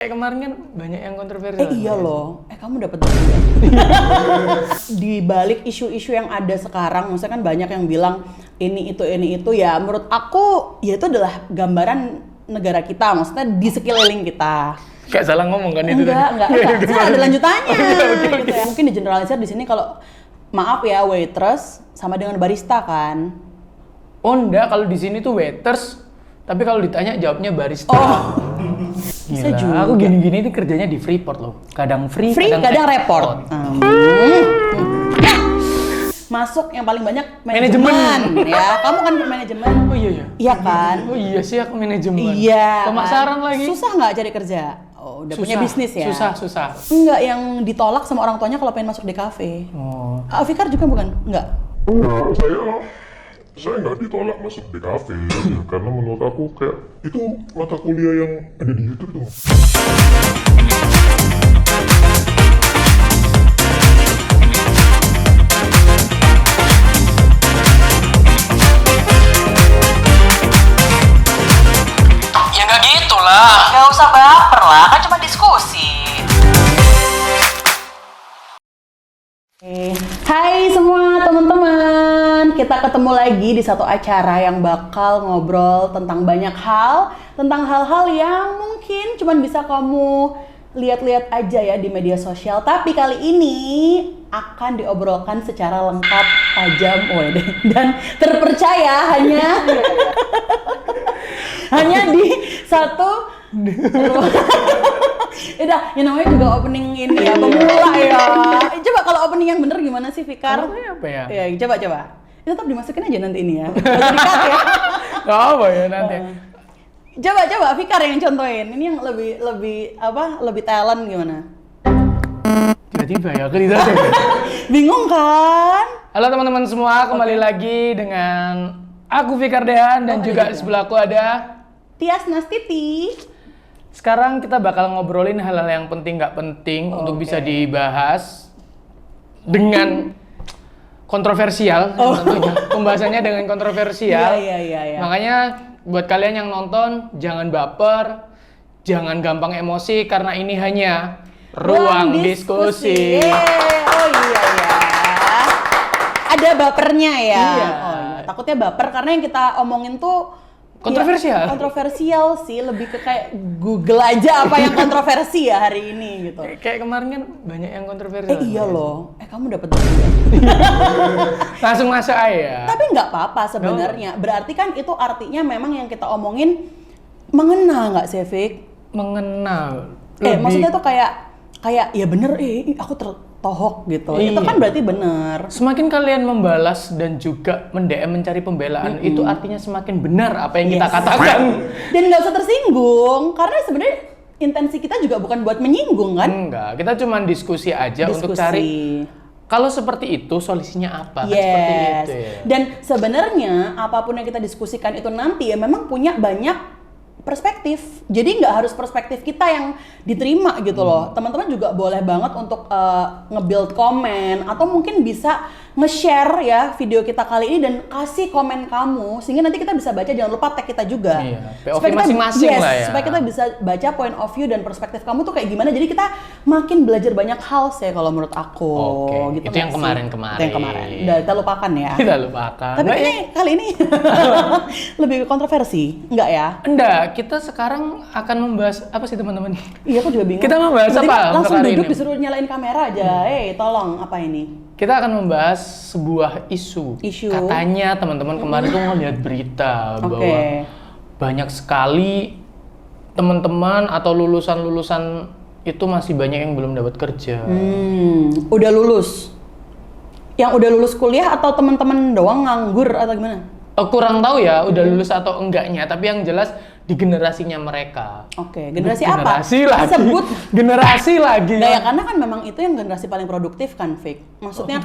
Kayak kemarin kan banyak yang kontroversial. Iya loh. Kamu dapat dari ya? Di balik isu-isu yang ada sekarang, maksudnya kan banyak yang bilang ini itu ya. Menurut aku ya itu adalah gambaran negara kita, maksudnya di sekeliling kita. Kayak salah ngomong kan itu? Enggak, ada lanjutannya. Gitu ya. Mungkin digeneralisir di sini kalau maaf ya waitress sama dengan barista kan. Oh enggak, kalau di sini tuh waiters, tapi kalau ditanya jawabnya barista. Oh. Bisa Gila, juga. aku gini-gini ini kerjanya di Freeport loh. Kadang free, kadang report. Masuk yang paling banyak manajemen. Ya, kamu kan manajemen. Oh iya ya. Iya kan? Oh iya sih, aku manajemen. Iya. Pemasaran kan? lagi. Susah nggak cari kerja? Oh, udah punya bisnis ya? Susah. Enggak, yang ditolak sama orang tuanya kalau pengen masuk di kafe. Oh. Fikar juga bukan? Enggak. Enggak, saya nggak ditolak masuk di kafe karena menurut aku kayak itu mata kuliah yang ada di YouTube tuh. Ya nggak gitu lah. Nggak usah baper lah, kan cuma diskusi. Hai semua teman-teman, kita ketemu lagi di satu acara yang bakal ngobrol tentang banyak hal, tentang hal-hal yang mungkin cuma bisa kamu lihat-lihat aja ya di media sosial. Tapi kali ini akan diobrolkan secara lengkap, tajam, dan terpercaya hanya di satu. Udah, yang namanya juga opening ini ya, pemula ya. Coba kalau opening yang bener gimana sih, Fikar? Apa ya? Ya, coba. Itu tetap dimasukin aja nanti ini ya. Nggak usah di-cut ya. Gak apa ya nanti. Coba Fikar yang contohin. Ini yang lebih talent gimana? Tiba-tiba ya, kelihatan. Bingung kan? Halo teman-teman semua, kembali lagi dengan aku Fikar Dehan dan juga di sebelahku ada Tias Nastiti. Sekarang kita bakal ngobrolin hal-hal yang penting nggak penting untuk bisa dibahas dengan kontroversial tentunya. Pembahasannya dengan kontroversial. Iya. Makanya buat kalian yang nonton jangan baper, jangan gampang emosi karena ini hanya ruang diskusi. Oh iya. Ada bapernya ya. Iya. Oh iya. Takutnya baper karena yang kita omongin tuh Kontroversial. Ya, kontroversial sih, lebih ke kayak Google aja apa yang kontroversi ya hari ini gitu. Kayak kemarin kan banyak yang kontroversial. Iya loh. Kamu dapat dari ya? Langsung masuk aja. Tapi nggak apa-apa sebenarnya. Berarti kan itu artinya memang yang kita omongin mengena nggak sih, Fik? Mengenal. Maksudnya tuh kayak ya bener, aku tertohok gitu. Iya. Itu kan berarti bener. Semakin kalian membalas dan juga mend-DM mencari pembelaan, itu artinya semakin benar apa yang kita katakan. Dan nggak usah tersinggung, karena sebenarnya intensi kita juga bukan buat menyinggung kan? Enggak, kita cuma diskusi aja untuk cari kalau seperti itu solusinya apa? Kan seperti itu ya. Dan sebenarnya apapun yang kita diskusikan itu nanti ya memang punya banyak perspektif. Jadi nggak harus perspektif kita yang diterima gitu loh. Teman-teman juga boleh banget untuk nge-build komen atau mungkin bisa nge-share ya video kita kali ini dan kasih komen kamu sehingga nanti kita bisa baca. Jangan lupa tag kita juga. Iya, POV masing-masing lah ya. Supaya kita bisa baca point of view dan perspektif kamu tuh kayak gimana. Jadi kita makin belajar banyak hal sih kalau menurut aku. Oke, Gitu itu yang kemarin-kemarin. Itu yang kemarin. Udah kita lupakan ya. Kita lupakan. Tapi kali ini lebih kontroversi, enggak ya? Enggak, kita sekarang akan membahas apa sih teman-teman? Iya, aku juga bingung. Kita membahas Tiba-tiba apa? langsung untuk hari duduk ini? disuruh nyalain kamera aja. Tolong, apa ini? Kita akan membahas sebuah isu. Katanya teman-teman kemarin tuh ngeliat berita bahwa banyak sekali teman-teman atau lulusan-lulusan itu masih banyak yang belum dapat kerja. Udah lulus? Yang udah lulus kuliah atau teman-teman doang nganggur atau gimana? Kurang tahu ya udah lulus atau enggaknya, tapi yang jelas di generasinya mereka. Generasi apa? Generasi lagi. Sebut. Generasi lagi. Nah ya karena kan memang itu yang generasi paling produktif kan, Fik. Maksudnya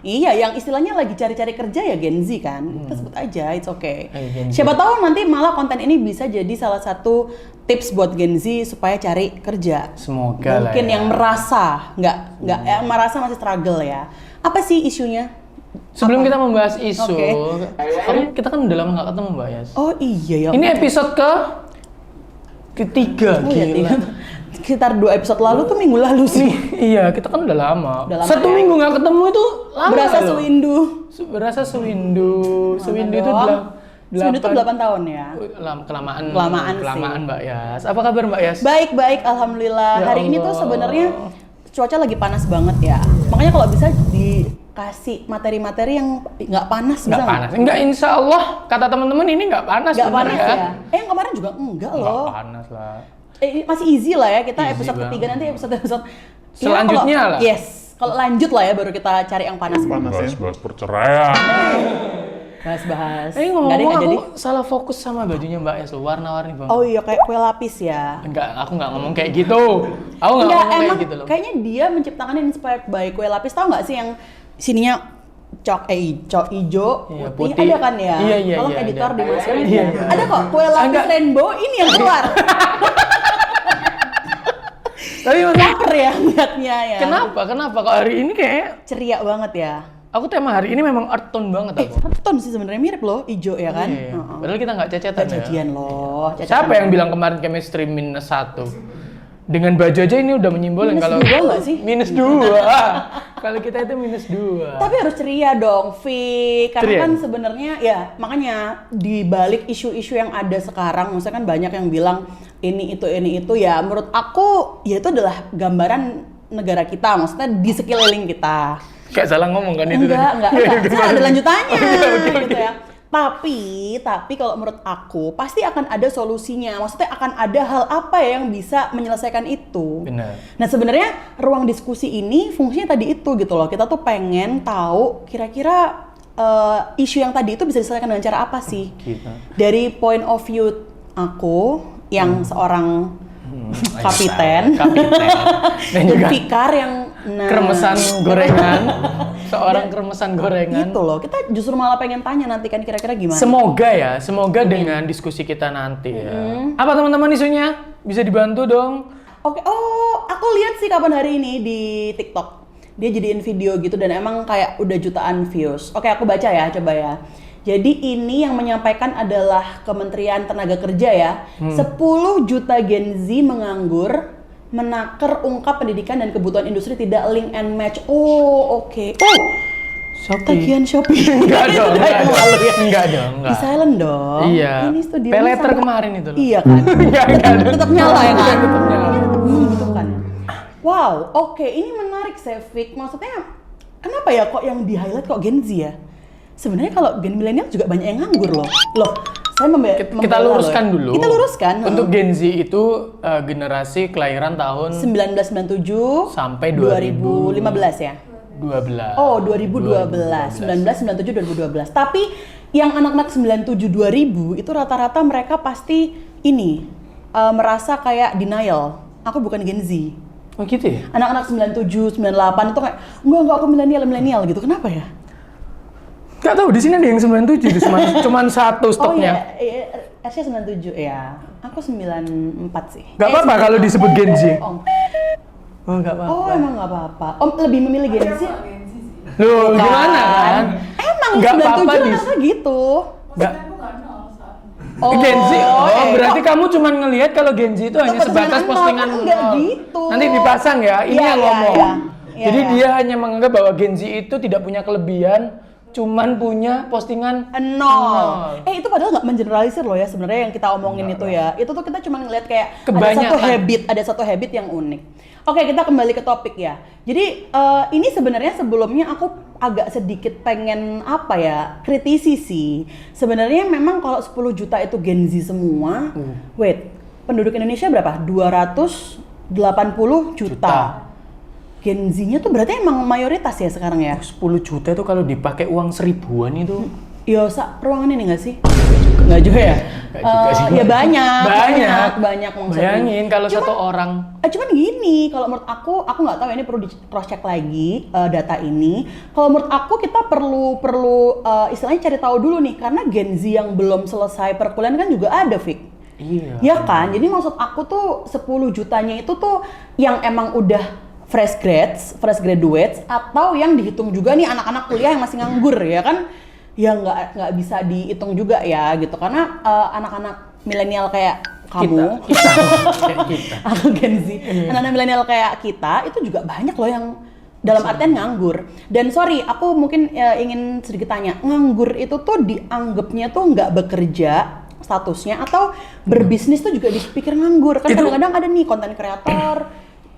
iya yang istilahnya lagi cari-cari kerja ya Gen Z kan. Kita sebut aja, it's okay. Siapa tahu nanti malah konten ini bisa jadi salah satu tips buat Gen Z supaya cari kerja. Semoga Mungkin lah ya. yang merasa, yang merasa masih struggle ya. Apa sih isunya? Sebelum kita membahas isu, kita kan udah lama nggak ketemu Mbak Yas. Oh iya ya. Ini episode ketiga, Oh, ya, gila. sekitar 2 episode lalu tuh minggu lalu sih. Iya, kita kan udah lama. 1 ya. minggu nggak ketemu itu lama. Berasa sewindu. Berasa sewindu. Sewindu itu Sewindu itu 8 tahun ya. Kelamaan Mbak Yas. Apa kabar Mbak Yas? Baik, alhamdulillah. Ya Hari ini tuh sebenarnya cuaca lagi panas banget ya. Makanya kalau bisa dikasih materi-materi yang nggak panas, bisa nggak panas. Enggak, insya Allah kata teman-teman ini nggak panas. Nggak panas ya. Yang kemarin juga enggak loh. Nggak panas lah. Masih easy lah ya, kita Easy episode ketiga nanti episode selanjutnya kalau, lah. Yes, kalau lanjut lah ya baru kita cari yang panas. Bahas perceraian. Bahas. Ngomong-ngomong aku salah fokus sama bajunya Mbak Yas, warna-warni banget. Oh iya, kayak kue lapis ya. Enggak, aku nggak ngomong kayak gitu. Aku nggak ngomong kayak gitu loh. Kayaknya dia menciptakannya inspired by kue lapis. Tahu nggak sih yang sininya cok hijau, iya, putih. putih. Ada kan ya? Iya, Tolong editor ada. dimasukin Iya. ya. Ada kok kue lapis rainbow ini yang keluar. Tapi Laper ya liatnya ya. Kenapa kok hari ini kayak ceria banget ya? aku tema hari ini memang earth tone banget aku. Earth tone sih sebenarnya mirip loh, hijau ya kan? Iya. Padahal kita nggak cecetan ya. Cacian loh. Siapa yang bilang kemarin chemistry -1? Dengan baju aja ini udah menyimbolkan kalau -2 nggak sih? -2. Kalau kita itu -2. Tapi harus ceria dong, Vi. Karena Ceria. kan sebenarnya ya makanya di balik isu-isu yang ada sekarang, maksudnya kan banyak yang bilang ini itu ya. Menurut aku ya itu adalah gambaran negara kita, maksudnya di sekeliling kita. Kayak salah ngomong kan itu Enggak. Saya ada lanjutannya Oke. gitu ya. Tapi kalau menurut aku pasti akan ada solusinya. Maksudnya akan ada hal apa yang bisa menyelesaikan itu. Benar. Nah sebenarnya ruang diskusi ini fungsinya tadi itu gitu loh. Kita tuh pengen tahu kira-kira isu yang tadi itu bisa diselesaikan dengan cara apa sih? Gitu. Dari point of view aku yang seorang kapiten dan juga Fikar yang kremesan gorengan, seorang kremesan gorengan. gitu loh. Kita justru malah pengen tanya nanti kan kira-kira gimana. Semoga dengan diskusi kita nanti ya. Apa teman-teman isunya? Bisa dibantu dong. Oke, aku lihat sih kapan hari ini di TikTok. Dia jadiin video gitu dan emang kayak udah jutaan views. Oke, aku baca ya, coba ya. Jadi ini yang menyampaikan adalah Kementerian Tenaga Kerja ya. 10 juta Gen Z menganggur, menaker ungkap pendidikan dan kebutuhan industri tidak link and match. Oh, oke. Tagihan Shopee. Enggak dong. Di silent dong. Iya. Ini studio Pay letter kemarin itu loh. Iya kan. Enggak. Tetap nyala ya kan. Tetap nyala. Gitu kan. Wow, oke. Ini menarik Sevik. Maksudnya kenapa ya kok yang di highlight kok Gen Z ya? Sebenarnya kalau gen milenial juga banyak yang nganggur loh. Saya kita luruskan dulu. Kita luruskan. Untuk Gen Z itu generasi kelahiran tahun 1997 sampai 2015 ya. 12. Oh, 2012. 1997 2012. Tapi yang anak-anak 97 2000 itu rata-rata mereka pasti ini merasa kayak denial. Aku bukan Gen Z. Oh gitu ya? Anak-anak 97, 98 itu kayak enggak aku milenial gitu. Kenapa ya? Gak tahu, di sini ada yang 97 itu cuman satu stoknya. Oh iya, Arsya 97 ya. Aku 94 sih. Gak apa-apa kalau disebut Gen Z. Oh, gak apa-apa. Oh, emang gak apa-apa. Om lebih memilih Gen Z? Loh, gimana kan? Emang Gak 97 apa-apa rata gitu. Gak. Gen Z? Berarti kamu cuma ngelihat kalau Gen Z itu hanya sebatas postingan. Enggak gitu. Nanti dipasang ya, ini Iya, yang ngomong. iya. Jadi dia hanya menganggap bahwa Gen Z itu tidak punya kelebihan, cuman punya postingan nol. Itu padahal nggak mengeneralisir loh ya sebenarnya yang kita omongin itu ya. Itu tuh kita cuma ngeliat kayak ada satu habit yang unik. Oke, kita kembali ke topik ya. Jadi ini sebenarnya sebelumnya aku agak sedikit pengen kritisi sih. Sebenarnya memang kalau 10 juta itu Gen Z semua, wait, penduduk Indonesia berapa? 280 juta. Gen Z-nya tuh berarti emang mayoritas ya sekarang ya? 10 juta itu kalau dipakai uang 1000-an itu. Ya, ruangan ini nggak sih? Nggak juga ya? Ya banyak maksudnya. Bayangin kalau satu orang. Cuman gini, kalau menurut aku nggak tahu, ini perlu di cross check lagi data ini. Kalau menurut aku kita perlu istilahnya cari tahu dulu nih, karena Gen Z yang belum selesai perkuliahan kan juga ada, Fik. Iya. Ya kan? Jadi maksud aku tuh 10 jutanya itu tuh yang emang udah fresh graduates atau yang dihitung juga nih anak-anak kuliah yang masih nganggur ya kan? Ya nggak bisa dihitung juga ya gitu, karena anak-anak milenial kayak kamu, kita. aku Gen Z, anak-anak milenial kayak kita itu juga banyak loh yang dalam artian nganggur. Dan sorry, aku mungkin ingin sedikit tanya, nganggur itu tuh dianggapnya tuh nggak bekerja statusnya atau berbisnis tuh juga dipikir nganggur? Kan kadang-kadang ada nih konten kreator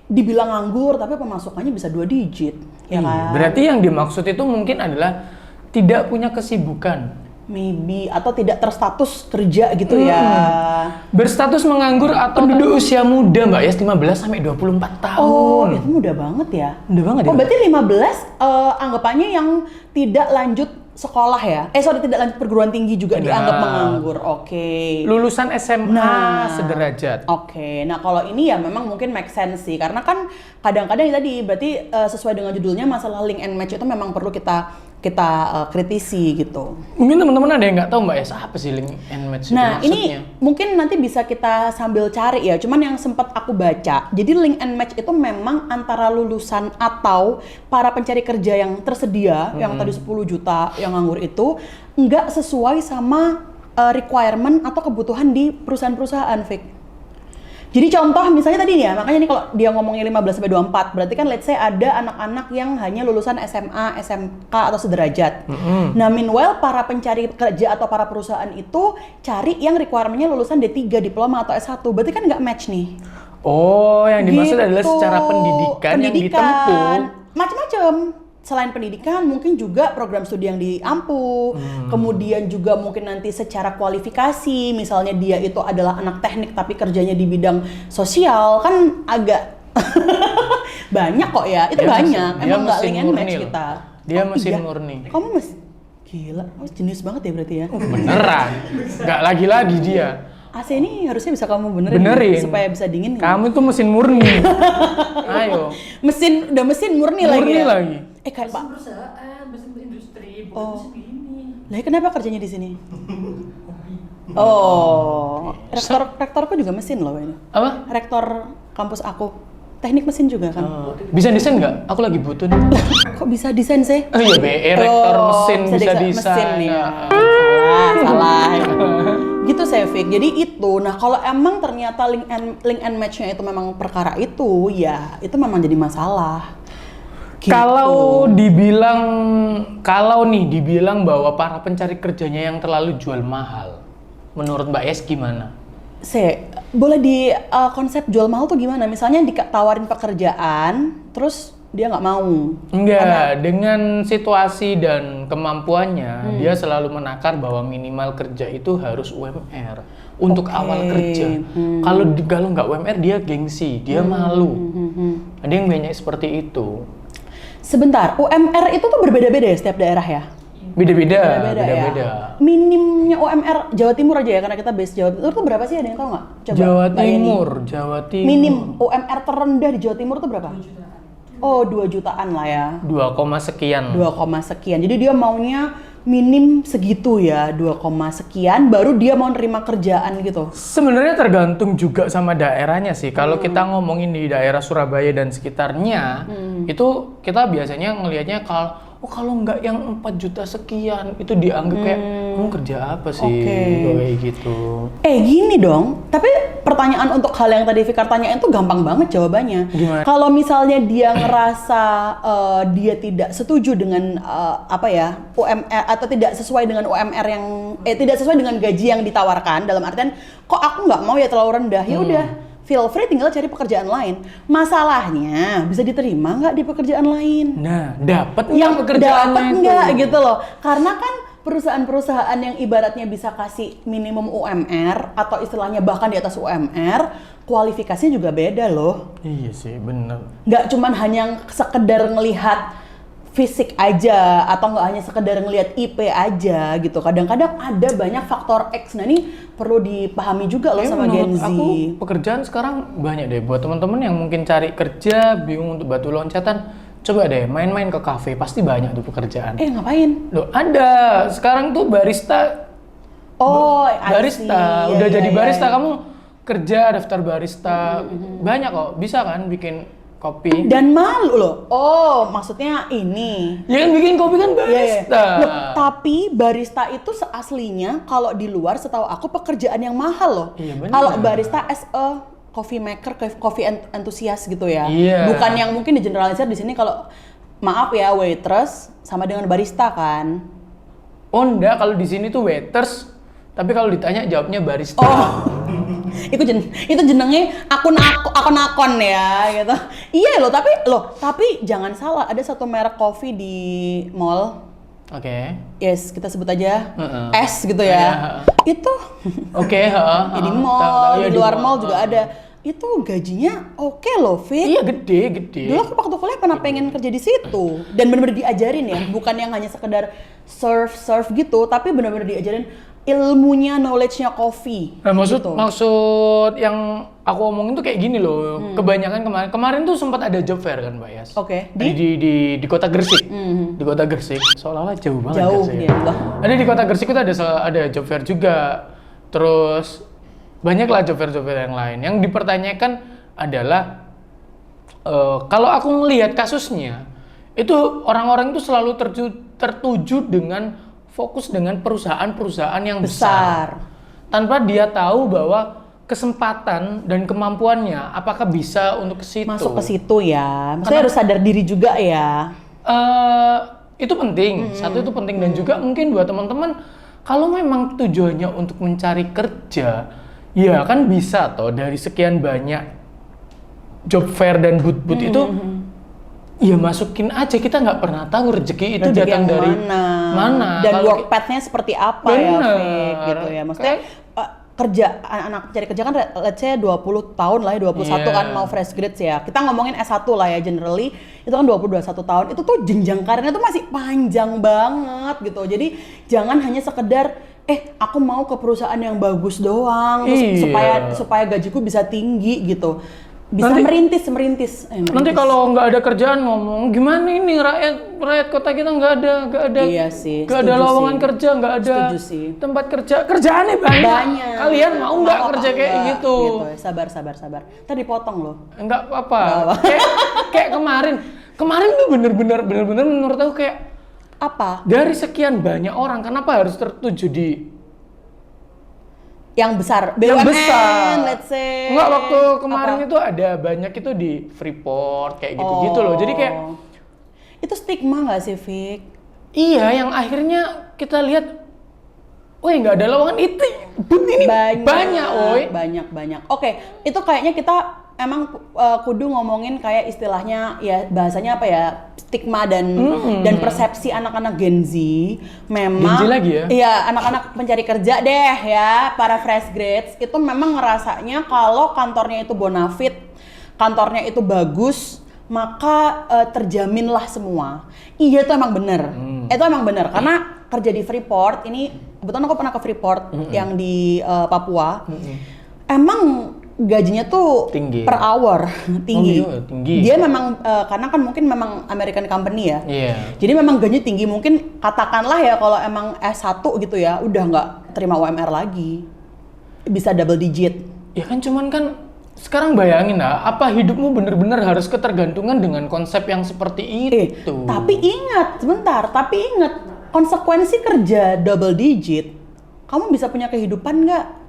dibilang nganggur tapi pemasukannya bisa 2 digit, ya kan? Berarti yang dimaksud itu mungkin adalah tidak punya kesibukan. Maybe, atau tidak terstatus kerja gitu ya. Berstatus menganggur atau di usia muda Mbak Yas, 15 sampai 24 tahun. Oh, itu muda banget ya. Muda banget ya. Oh, berarti 15 anggapannya yang tidak lanjut sekolah ya? Tidak lanjut perguruan tinggi juga dianggap menganggur. Oke. Lulusan SMA sederajat. Oke. Nah, kalau ini ya memang mungkin make sense sih. Karena kan kadang-kadang tadi berarti sesuai dengan judulnya masalah link and match itu memang perlu kita kritisi gitu. Mungkin teman-teman ada yang nggak tahu Mbak Yas, apa sih link and match itu Nah, maksudnya? ini mungkin nanti bisa kita sambil cari ya. Cuman yang sempat aku baca, jadi link and match itu memang antara lulusan atau para pencari kerja yang tersedia, yang tadi 10 juta yang nganggur itu, nggak sesuai sama requirement atau kebutuhan di perusahaan-perusahaan, Fik. Jadi contoh misalnya tadi nih ya, makanya nih kalau dia ngomongnya 15 sampai 24, berarti kan let's say ada anak-anak yang hanya lulusan SMA, SMK atau sederajat. Nah, meanwhile para pencari kerja atau para perusahaan itu cari yang requirement-nya lulusan D3, diploma atau S1. Berarti kan nggak match nih. Oh, yang dimaksud Gitu. adalah secara pendidikan yang ditempuh. Macam-macam. Selain pendidikan, mungkin juga program studi yang diampu, kemudian juga mungkin nanti secara kualifikasi, misalnya dia itu adalah anak teknik tapi kerjanya di bidang sosial, kan agak banyak kok ya, itu Dia banyak, mesin- emang dia nggak mesin link and match murni loh. kita. Dia Oh, mesin iya? murni. Kamu gila, jenius banget ya berarti ya. Beneran, nggak lagi-lagi dia. AC ini harusnya bisa kamu benerin. Benerin. Supaya bisa dingin. Kamu itu mesin murni. Ayo. Udah mesin murni lagi Murni ya? lagi. Kayak Pak. Perusahaan, mesin industri, bukan mesin ini. Lah kenapa kerjanya di sini? Oh, rektorku juga mesin loh ini. Apa? Rektor kampus aku teknik mesin juga kan. Bisa desain nggak? Aku lagi butuh nih. Kok bisa desain sih? Oh iya, BE rektor mesin bisa desain. mesin ya. Nah. Salah. Gitu saya Fik. Jadi itu. Nah, kalau emang ternyata link and match-nya itu memang perkara itu, ya itu memang jadi masalah. Gitu. Kalau dibilang bahwa para pencari kerjanya yang terlalu jual mahal, menurut Mbak Yes gimana? Boleh di konsep jual mahal tuh gimana? Misalnya ditawarin pekerjaan, terus dia nggak mau. Enggak, dengan situasi dan kemampuannya, dia selalu menakar bahwa minimal kerja itu harus UMR untuk awal kerja. Kalau nggak UMR dia gengsi, dia malu. Ada yang banyak seperti itu. Sebentar, UMR itu tuh berbeda-beda ya setiap daerah ya? Beda-beda. Ya? Minimnya UMR Jawa Timur aja ya, karena kita base Jawa Timur tuh berapa sih, ada yang tahu nggak? Coba, Jawa Mbak Yeni. Timur. Minim UMR terendah di Jawa Timur tuh berapa? 2 jutaan. Oh, 2 jutaan lah ya. 2, sekian. 2, sekian. Jadi dia maunya minim segitu ya, 2, sekian baru dia mau nerima kerjaan gitu. Sebenarnya tergantung juga sama daerahnya sih. Kalau kita ngomongin di daerah Surabaya dan sekitarnya, itu kita biasanya ngelihatnya kalau nggak yang 4 juta sekian, itu dianggap kayak kamu kerja apa sih? Kayak gitu. Gini dong, tapi pertanyaan untuk hal yang tadi Fikar tanyain tuh gampang banget jawabannya. Gimana? Kalau misalnya dia ngerasa dia tidak setuju dengan UMR atau tidak sesuai dengan UMR yang tidak sesuai dengan gaji yang ditawarkan, dalam artian kok aku nggak mau ya terlalu rendah, ya udah feel free tinggal cari pekerjaan lain. Masalahnya bisa diterima nggak di pekerjaan lain? Nah, dapat Yang pekerjaannya dapat itu. nggak gitu loh, karena kan perusahaan-perusahaan yang ibaratnya bisa kasih minimum UMR atau istilahnya bahkan di atas UMR, kualifikasinya juga beda loh. Iya sih, bener. Nggak cuman hanya sekedar ngelihat fisik aja atau nggak hanya sekedar ngelihat IP aja gitu. Kadang-kadang ada banyak faktor X. Nah ini perlu dipahami juga loh sama Gen Z. Aku pekerjaan sekarang banyak deh buat teman-teman yang mungkin cari kerja, bingung untuk batu loncatan. Coba deh main-main ke kafe, pasti banyak tuh pekerjaan. Ngapain? Loh, ada. Sekarang tuh barista. Barista. Udah jadi barista, kamu kerja daftar barista. Banyak kok, bisa kan bikin kopi. Dan malu loh. Oh, maksudnya ini. Ya kan bikin kopi kan barista. Loh, tapi barista itu aslinya kalau di luar setahu aku pekerjaan yang mahal loh. Iya, benar. Kalau barista as a coffee maker, coffee enthusiast gitu ya. Iya. Bukan yang mungkin digeneralisir di sini kalau maaf ya waitress sama dengan barista kan. Oh enggak, kalau di sini tuh waiters, tapi kalau ditanya jawabnya barista. Oh. itu jenenge akun ya gitu. Iya tapi jangan salah, ada satu merek kopi di mall. Oke. Yes, kita sebut aja S gitu ya. Itu Oke, di mall, di luar mall juga ada. Itu gajinya oke loh, Fit. Iya, gede. Dulu aku waktu kuliah pernah pengen kerja di situ dan benar-benar diajarin ya, bukan yang hanya sekedar serve gitu, tapi benar-benar diajarin ilmunya, knowledge-nya kopi. Nah, maksud gitu. yang aku omongin tuh kayak gini loh. Kebanyakan kemarin tuh sempat ada job fair kan, Mbak Yas. Oke. Di Kota Gresik. Di Kota Gresik. Seolah-olah jauh banget Jauh Gresik. ya. Ada di Kota Gresik itu ada job fair juga. Terus banyaklah job fair yang lain. Yang dipertanyakan adalah kalau aku melihat kasusnya itu orang-orang itu selalu tertuju dengan fokus dengan perusahaan-perusahaan yang besar tanpa dia tahu bahwa kesempatan dan kemampuannya apakah bisa untuk ke situ. Masuk ke situ ya. Maksudnya harus sadar diri juga ya. Itu penting. Satu itu penting dan juga mungkin buat teman-teman kalau memang tujuannya untuk mencari kerja, ya kan bisa toh dari sekian banyak job fair dan booth itu. Ya masukin aja, kita nggak pernah tahu rezeki itu datang dari mana. Dan work path-nya seperti apa ya, Fik, gitu ya. Maksudnya kerja, anak cari kerja kan let's say 20 tahun lah ya, 21 kan mau fresh graduate ya. Kita ngomongin S1 lah ya generally, itu kan 20-21 tahun. Itu tuh jenjang karirnya tuh masih panjang banget gitu. Jadi jangan hanya sekedar aku mau ke perusahaan yang bagus doang terus supaya gajiku bisa tinggi gitu. Bisa merintis. Nanti kalau nggak ada kerjaan ngomong gimana ini rakyat kota kita nggak ada iya sih, nggak ada lowongan kerja, nggak ada tempat kerja, kerjaannya banyak. Kalian mau nggak kerja kayak gitu? Sabar. Tadi potong loh. Nggak apa-apa. kayak kemarin tuh bener-bener menurut aku kayak apa? Dari sekian banyak orang kenapa harus tertuju di yang besar, yang BUMN, besar, let's say. Enggak, waktu kemarin itu ada banyak itu di Freeport kayak gitu-gitu loh. Jadi kayak itu stigma nggak sih, Fik? Iya, yang akhirnya kita lihat, woi nggak ada lowongan itu, ini banyak, woi. Banyak. Oke, itu kayaknya kita emang kudu ngomongin kayak istilahnya ya bahasanya apa ya, stigma dan persepsi anak-anak Gen Z. Memang Gen Z lagi ya? Iya, anak-anak pencari kerja deh ya, para fresh grads itu memang ngerasanya kalau kantornya itu bonafit, kantornya itu bagus, maka terjaminlah semua. Iya, itu emang bener. Itu emang bener karena kerja di Freeport ini, kebetulan aku pernah ke Freeport yang di Papua. Emang gajinya tuh tinggi. Per hour tinggi. Oh, iya, tinggi. Dia memang karena kan mungkin memang American company ya. Yeah. Jadi memang gajinya tinggi. Mungkin katakanlah ya kalau emang S1 gitu ya, udah nggak terima UMR lagi. Bisa double digit. Ya kan cuman kan sekarang bayangin lah, apa hidupmu bener-bener harus ketergantungan dengan konsep yang seperti itu. Tapi ingat, konsekuensi kerja double digit, kamu bisa punya kehidupan nggak?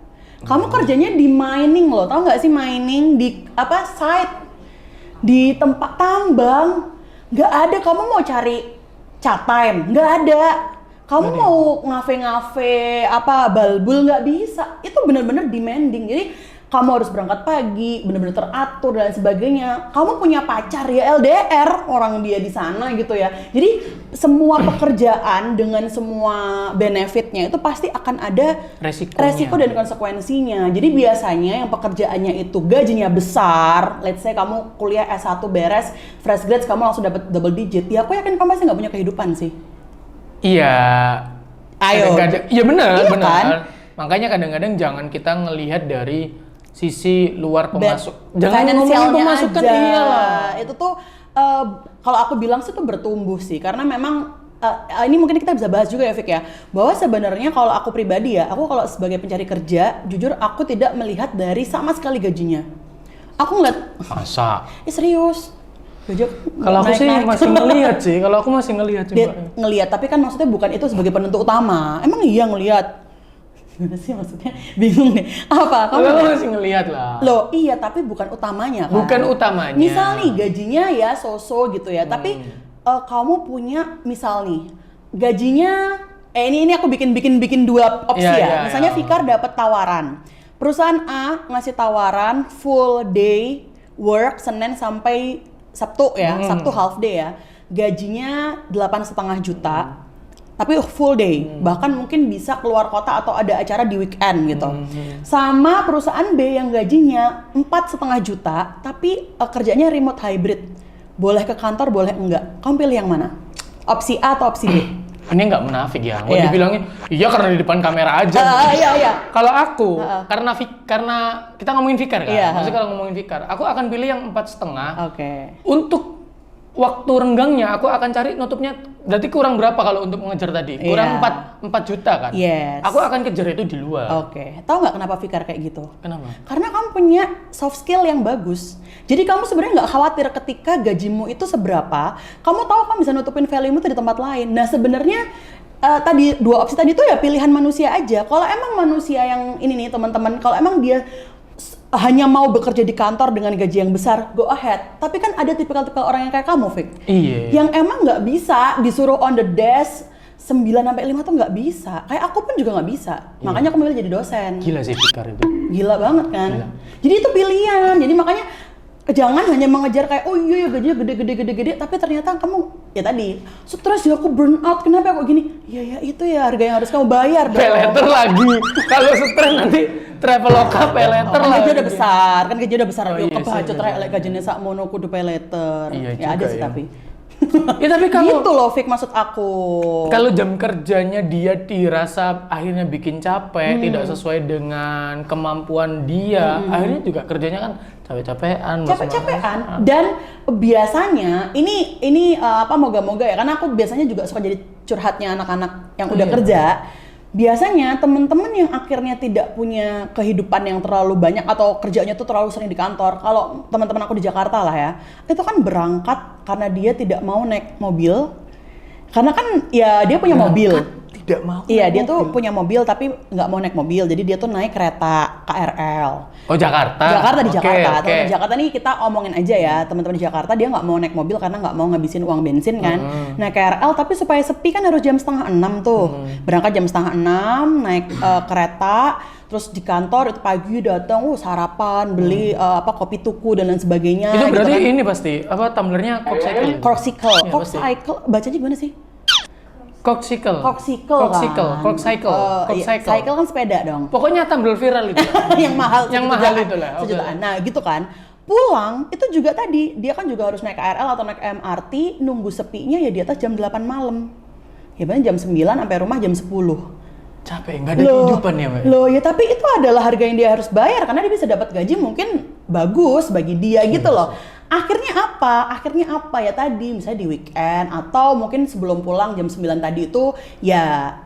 Kamu kerjanya di mining loh, tau nggak sih mining di site di tempat tambang, nggak ada. Kamu mau cari chat time, nggak ada. Kamu mau ngafe-ngafe balbul, nggak bisa. Itu bener-bener demanding. Jadi kamu harus berangkat pagi, bener-bener teratur dan sebagainya. Kamu punya pacar ya LDR, orang dia di sana gitu ya. Jadi semua pekerjaan dengan semua benefitnya itu pasti akan ada resiko dan konsekuensinya. Jadi biasanya yang pekerjaannya itu gajinya besar, let's say kamu kuliah S1 beres, fresh grad kamu langsung dapat double digit. Ya aku yakin kamu pasti nggak punya kehidupan sih. Iya. Ayo. Iya benar. Kan? Makanya kadang-kadang jangan kita ngelihat dari sisi luar pemasuk. Jangan ngomongin pemasukan aja. Iyalah. Itu tuh kalau aku bilang sih tuh bertumbuh sih, karena memang ini mungkin kita bisa bahas juga ya, Fik ya, bahwa sebenarnya kalau aku pribadi ya, aku kalau sebagai pencari kerja, jujur aku tidak melihat dari sama sekali gajinya. Aku ngeliat, masa? Serius, Kalau aku sih masih ngelihat sih, kalau aku masih ngelihat Dia coba. ngelihat, tapi kan maksudnya bukan itu sebagai penentu utama. Emang iya ngelihat? Gimana sih maksudnya? Bingung nih. Apa? Kalau aku masih ngelihat lah. Loh, iya tapi bukan utamanya kan? Bukan utamanya. Misal nih gajinya ya so-so gitu ya, tapi kamu punya misal nih gajinya ini aku bikin dua opsi ya. Misalnya Fikar dapat tawaran. Perusahaan A ngasih tawaran full day work Senin sampai Sabtu ya, Sabtu half day ya. Gajinya 8,5 juta. Tapi full day, bahkan mungkin bisa keluar kota atau ada acara di weekend gitu. Sama perusahaan B yang gajinya 4,5 juta, tapi kerjanya remote hybrid. Boleh ke kantor, boleh enggak. Kamu pilih yang mana? Opsi A atau opsi B? Ini nggak munafik ya, nggak dibilangin iya karena di depan kamera aja. Iya. Kalau aku, karena kita ngomongin Fikar kan, maksudnya kalau ngomongin Fikar, aku akan pilih yang 4,5. Oke. Untuk waktu renggangnya, aku akan cari nutupnya, berarti kurang berapa kalau untuk mengejar tadi? Kurang 4 juta kan? Yes. Aku akan kejar itu di luar. Oke. Tahu nggak kenapa Fikar kayak gitu? Kenapa? Karena kamu punya soft skill yang bagus. Jadi kamu sebenarnya nggak khawatir ketika gajimu itu seberapa. Kamu tahu kamu bisa nutupin value-mu tuh di tempat lain. Nah sebenarnya tadi dua opsi tadi tuh ya pilihan manusia aja. Kalau emang manusia yang ini nih teman-teman, kalau emang dia hanya mau bekerja di kantor dengan gaji yang besar, go ahead. Tapi kan ada tipikal-tipikal orang yang kayak kamu, Fik. Iya. Yang emang nggak bisa disuruh on the desk 9-5 tuh nggak bisa. Kayak aku pun juga nggak bisa. Makanya aku milih jadi dosen. Gila sih Fikar itu. Gila banget kan? Gila. Jadi itu pilihan. Jadi makanya jangan hanya mengejar kayak oh iya gajinya gede, tapi ternyata kamu ya tadi stres ya aku burn out, kenapa aku gini? Ya itu ya harga yang harus kamu bayar dong. Peleter lagi. Kalau stres nanti Traveloka peleter lah. Gaji udah besar, kan gaji udah besar. Oh, Yo iya kebacut sih, rek lek gajine sakmono kudu peleter. Iya Ya ada juga sih ya. tapi. Ya tapi kalau Gitu loh Fik maksud aku. kalau jam kerjanya dia dirasa akhirnya bikin capek, tidak sesuai dengan kemampuan dia, akhirnya juga kerjanya kan capek-capean, Capek-capean. Dan biasanya ini moga-moga ya, karena aku biasanya juga suka jadi curhatnya anak-anak yang udah kerja. Biasanya temen-temen yang akhirnya tidak punya kehidupan yang terlalu banyak atau kerjanya tuh terlalu sering di kantor, kalau teman-teman aku di Jakarta lah ya, itu kan berangkat karena dia tidak mau naik mobil, karena kan ya dia punya mobil. Tidak mau. Iya, dia tuh punya mobil tapi nggak mau naik mobil, jadi dia tuh naik kereta KRL. Oh Jakarta. Jakarta di Jakarta. Oke. Teman-teman di Jakarta nih kita omongin aja ya, teman-teman di Jakarta dia nggak mau naik mobil karena nggak mau ngabisin uang bensin kan. Naik KRL tapi supaya sepi kan harus jam 5:30 tuh. Berangkat jam 5:30, naik kereta, terus di kantor itu pagi datang sarapan, beli kopi tuku dan lain sebagainya. Itu berarti gitu kan. ini pasti apa tumblernya Cockcycle. Corksicle. Iya, Corksicle bacanya gimana sih? Cockcycle. Corksicle kan. Cockcycle. Iya, cycle kan sepeda dong. Pokoknya tumbler viral itu. Yang mahal Yang sejutaan. mahal itu lah. Oke. Sejutaan. Nah gitu kan. Pulang itu juga tadi dia kan juga harus naik KRL atau naik MRT, nunggu sepinya ya di atas jam 8 malam. Ya bener jam 9 sampai rumah jam 10. Capek, nggak ada kehidupan ya Mbak? Loh ya tapi itu adalah harga yang dia harus bayar karena dia bisa dapat gaji mungkin bagus bagi dia gitu loh. Akhirnya apa ya tadi misalnya di weekend atau mungkin sebelum pulang jam 9 tadi itu ya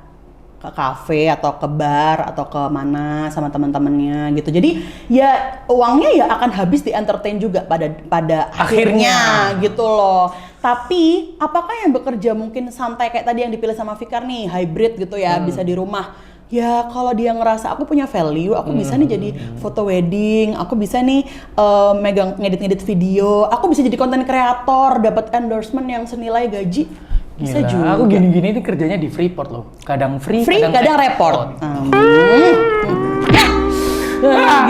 ke kafe atau ke bar atau ke mana sama teman-temannya gitu. Jadi ya uangnya ya akan habis di entertain juga pada akhirnya gitu loh. Tapi apakah yang bekerja mungkin santai kayak tadi yang dipilih sama Fikar nih, hybrid gitu ya, bisa di rumah. Ya kalau dia ngerasa aku punya value, aku bisa nih jadi foto wedding, aku bisa nih megang ngedit video, aku bisa jadi konten kreator, dapat endorsement yang senilai gaji. Bisa Gila, juga. aku gini-gini ini kerjanya di Freeport loh. Kadang free, kadang report.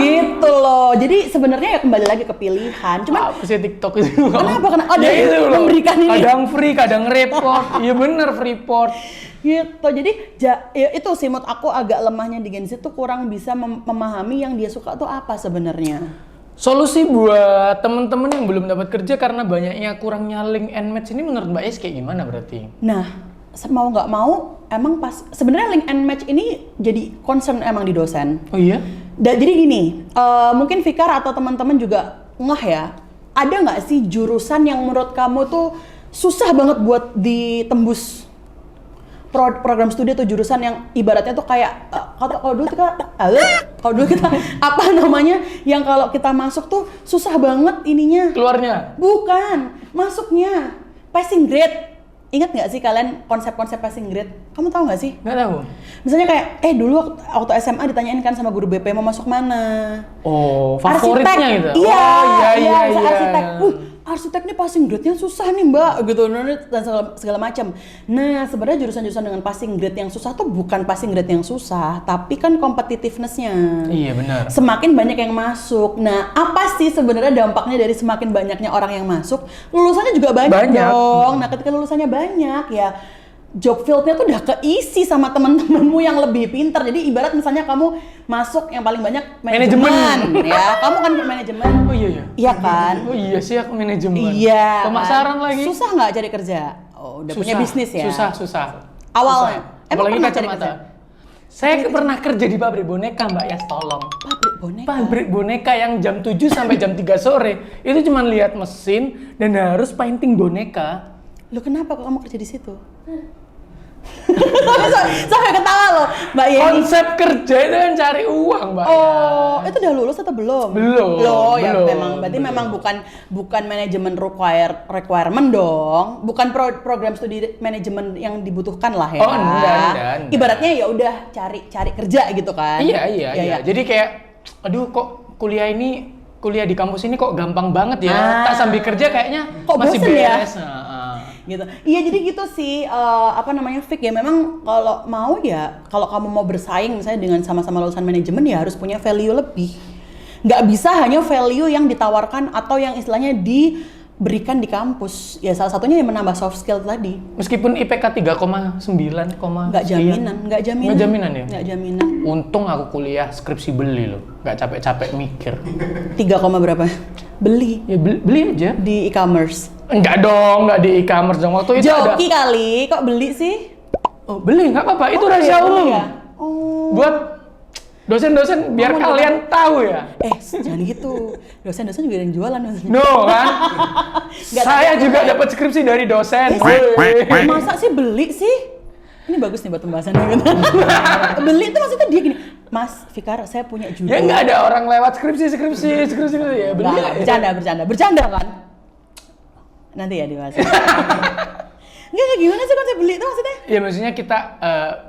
Gitu loh. Jadi sebenarnya ya kembali lagi ke pilihan. Cuman apa sih TikTok itu? Kenapa? Ya itu loh. Memberikan ini. Kadang free, kadang report. Iya bener Freeport. Gitu. Jadi ya itu sih menurut aku agak lemahnya di Gen Z tuh kurang bisa memahami yang dia suka tuh apa sebenarnya. Solusi buat temen-temen yang belum dapat kerja karena banyaknya kurangnya link and match ini menurut Mbak Es kayak gimana berarti? Nah, mau nggak mau emang pas sebenarnya link and match ini jadi concern emang di dosen. Oh iya? Jadi gini, mungkin Fikar atau teman-teman juga ngeh ya, ada nggak sih jurusan yang menurut kamu tuh susah banget buat ditembus? program studi atau jurusan yang ibaratnya tuh kayak kalau dulu kita apa namanya yang kalau kita masuk tuh susah banget ininya. Keluarnya? Bukan, masuknya passing grade. Ingat nggak sih kalian konsep-konsep passing grade? Kamu tahu nggak sih? Nggak tahu. Misalnya kayak dulu waktu SMA ditanyain kan sama guru BP mau masuk mana? Oh, favoritnya arsitek. gitu. Iya, Oh, iya. arsitek. Arsitek nih passing grade-nya susah nih mbak, gitu dan segala macam. Nah sebenarnya jurusan-jurusan dengan passing grade yang susah tuh bukan passing grade yang susah, tapi kan competitiveness-nya. Iya benar. Semakin banyak yang masuk. Nah apa sih sebenarnya dampaknya dari semakin banyaknya orang yang masuk? Lulusannya juga banyak. Dong. Nah ketika lulusannya banyak ya job field-nya tuh udah keisi sama teman-temanmu yang lebih pintar. Jadi ibarat misalnya kamu masuk yang paling banyak manajemen ya. Kamu kan manajemen. Oh iya. Iya kan? Oh iya sih aku manajemen. Iya. Pemasaran kan? lagi. Susah nggak cari kerja? Oh, udah punya bisnis ya? Susah. Awalnya. Apalagi pernah cari kacamata. kerja? Saya pernah kerja di pabrik boneka Mbak Yas, tolong. Pabrik boneka yang jam 7 sampai jam 3 sore. Itu cuma lihat mesin dan harus painting boneka. Loh kenapa kok kamu kerja di situ? Sampai ketawa loh, Mbak Yeni. Konsep kerja itu kan cari uang, Mbak. Oh, itu udah lulus atau belum? Belum. Loh, ya belum, memang berarti belum. memang bukan manajemen requirement dong. Bukan program studi manajemen yang dibutuhkan lah ya. Oh, enggak. Ibaratnya ya udah cari kerja gitu kan. Iya. Jadi kayak aduh kok kuliah di kampus ini kok gampang banget ya. Tak sambil kerja kayaknya kok masih bosen beres. Ya? Gitu. Iya jadi gitu sih Fik ya memang kalau mau ya kalau kamu mau bersaing misalnya dengan sama-sama lulusan manajemen ya harus punya value lebih. Nggak bisa hanya value yang ditawarkan atau yang istilahnya diberikan di kampus. Ya salah satunya yang menambah soft skill tadi. Meskipun IPK 3,9, nggak jaminan ya? Nggak jaminan. Untung aku kuliah skripsi beli loh, nggak capek-capek mikir. 3, berapa? Beli. Ya beli aja. Di e-commerce. Enggak dong, enggak di e-commerce dong. Waktu itu ada. Joki kali, kok beli sih? Oh beli, nggak apa-apa. Itu rahasia umum. Ya? Oh. Buat dosen-dosen biar kalian tahu ya. Jangan gitu. Dosen-dosen juga ada yang jualan. No kan? Saya juga dapat skripsi dari dosen. Masa sih beli sih? Ini bagus nih buat pembahasan gitu. Beli itu maksudnya dia gini, Mas Fikar, saya punya judul. Ya nggak ada orang lewat skripsi ya beli. Bercanda kan? Nanti ya dibahas. Enggak, gimana sih konsep beli itu maksudnya? Ya maksudnya kita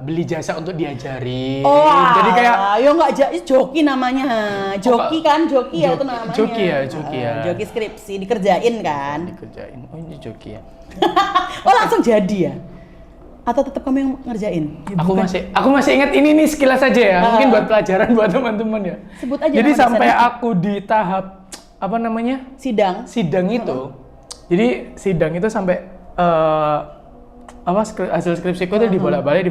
beli jasa untuk diajari. Oh, jadi kayak ya enggak joki namanya. Joki kan, joki ya itu namanya. Joki ya. Joki skripsi dikerjain kan? Dikerjain. Oh, ini joki ya. Oh, langsung jadi ya? Atau tetap kamu yang ngerjain? Ya, aku masih ingat ini nih sekilas aja ya. Mungkin buat pelajaran buat teman-teman ya. Sebut aja. Jadi sampai aku di tahap apa namanya? Sidang itu. Jadi sidang itu sampai hasil skripsiku itu dibolak-balik.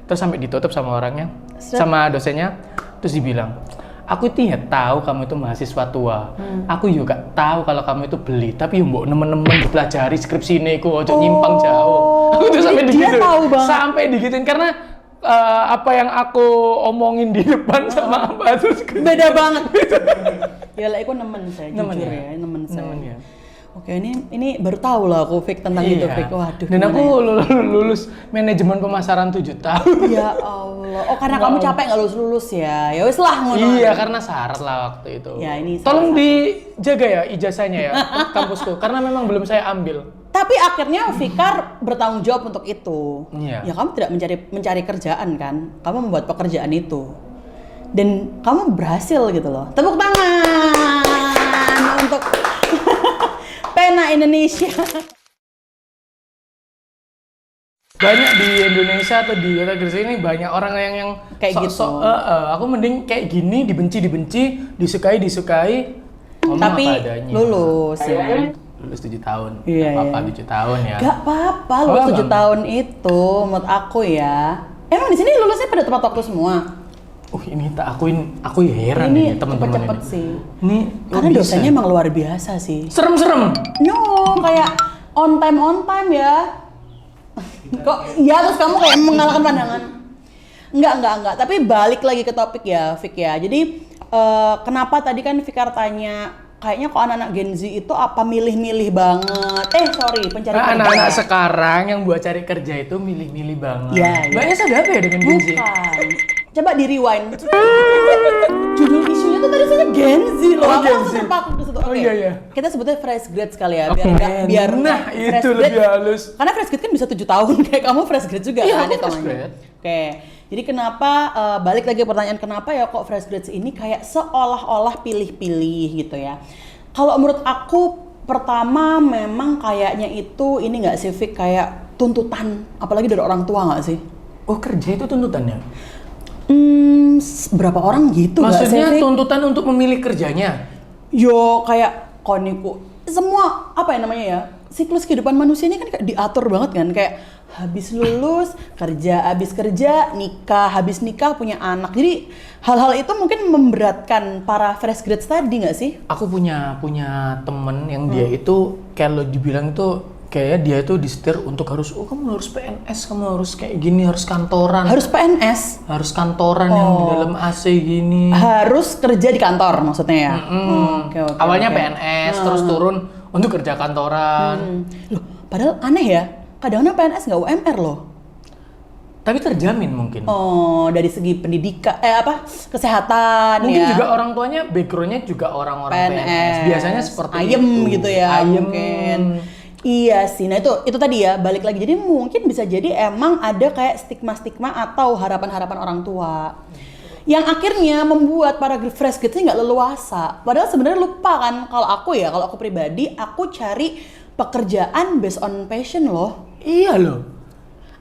Terus sampai ditutup sama orangnya, sama dosennya. Terus dibilang, aku itu ya tahu kamu itu mahasiswa tua. Aku juga tahu kalau kamu itu beli, tapi mbok nemen-nemen dipelajari skripsi ini ku ojo nyimpang jauh. Aku tuh sampai digituin. Sampai digituin karena apa yang aku omongin di depan sama apa itu beda banget. Ya lah, aku nemen saya jujur ya, nemen saya. Oke, ini baru tahu lah aku Fik tentang itu Fik. Waduh. Dan aku lulus manajemen pemasaran 7 tahun. Ya Allah. Oh, karena kamu capek nggak lulus ya. Ya wis lah ngono. Iya, karena syarat lah waktu itu. Ya, ini tolong dijaga ya ijazahnya ya kampusku karena memang belum saya ambil. Tapi akhirnya Fikar bertanggung jawab untuk itu. Iya. Ya kamu tidak mencari kerjaan kan? Kamu membuat pekerjaan itu. Dan kamu berhasil gitu loh. Tepuk tangan untuk Pena Indonesia. Banyak di Indonesia atau di kota Gresik ini banyak orang yang kayak gitu. Aku mending kayak gini, dibenci, disukai. Tapi lulus ya. Lulus 7 tahun. Iya, gak apa-apa 7 tahun ya. Gak apa-apa lulus 7 tahun itu menurut aku ya. Emang di sini lulusnya pada tepat waktu semua? Ini tak aku ya heran ini teman-teman cepet sih. Ini karena dosennya emang luar biasa sih. Serem. No, kayak on time ya. Kok ya terus kamu kayak mengalahkan pandangan? Enggak. Tapi balik lagi ke topik ya, Fik ya. Jadi kenapa tadi kan Fikar tanya kayaknya kok anak-anak Gen Z itu apa milih-milih banget. Pencari kerja. Anak-anak sekarang yang buat cari kerja itu milih-milih banget. Iya. Mbaknya sadar apa ya dengan Gen Z? Bukan. Coba di rewind. Judul isunya tuh tadi saja Gen Z loh. Oh, Aku Gen Z. langsung terpaku ke situ. Oh, Oke. iya. Kita sebutnya fresh grade sekali ya, Nah, fresh itu grade. lebih halus. Karena fresh grade kan bisa 7 tahun, kayak kamu fresh grade juga Iya, kan aku fresh hitungannya. grade. Oke. Jadi kenapa balik lagi pertanyaan kenapa ya kok fresh grades ini kayak seolah-olah pilih-pilih gitu ya. Kalau menurut aku pertama memang kayaknya itu ini nggak sih Fik, kayak tuntutan apalagi dari orang tua nggak sih? Oh, kerja itu tuntutannya? Berapa orang gitu nggak sih? Maksudnya Fik? tuntutan untuk memilih kerjanya? Yo kayak koniku semua apa ya namanya ya, siklus kehidupan manusia ini kan kayak diatur banget kan, kayak habis lulus kerja, habis kerja nikah, habis nikah punya anak. Jadi hal-hal itu mungkin memberatkan para fresh grads tadi nggak sih? Aku punya temen yang dia itu kalau dibilang tuh kayak dia itu disetir untuk kamu harus PNS, kamu harus kayak gini, harus kantoran, Harus PNS, harus kantoran yang di dalam AC gini. harus kerja di kantor maksudnya ya? Oke, Awalnya oke. PNS terus turun untuk kerja kantoran. Loh, padahal aneh ya, kadang-kadang PNS nggak UMR loh. Tapi terjamin mungkin. Oh, dari segi pendidikan, kesehatan Mungkin ya. juga orang tuanya backgroundnya juga orang-orang PNS. Biasanya seperti ayem itu. gitu ya, Ayem. mungkin. Iya sih, nah itu tadi ya, balik lagi. Jadi mungkin bisa jadi emang ada kayak stigma-stigma atau harapan-harapan orang tua yang akhirnya membuat para fresh grads ini nggak leluasa. Padahal sebenarnya lupa kan, kalau aku pribadi, aku cari pekerjaan based on passion loh. Iya loh.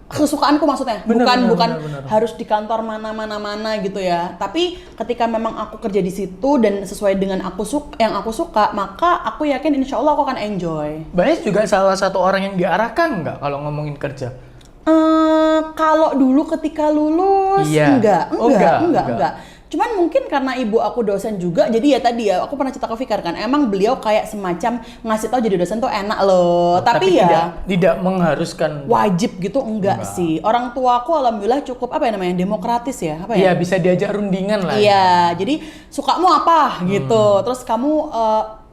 Kesukaanku maksudnya, Bener. bukan harus di kantor mana gitu ya. Tapi ketika memang aku kerja di situ dan sesuai dengan yang aku suka, maka aku yakin insya Allah aku akan enjoy. Mbak juga salah satu orang yang diarahkan nggak kalau ngomongin kerja? Kalau dulu ketika lulus, Iya. enggak. Cuman mungkin karena ibu aku dosen juga, jadi ya tadi ya aku pernah cerita ke Fikar kan, emang beliau kayak semacam ngasih tahu jadi dosen tuh enak loh. Tapi ya tidak mengharuskan. wajib gitu enggak sih. Orang tua aku alhamdulillah cukup demokratis ya, apa ya? Iya, bisa diajak rundingan lah. Iya, jadi sukamu apa gitu. Terus kamu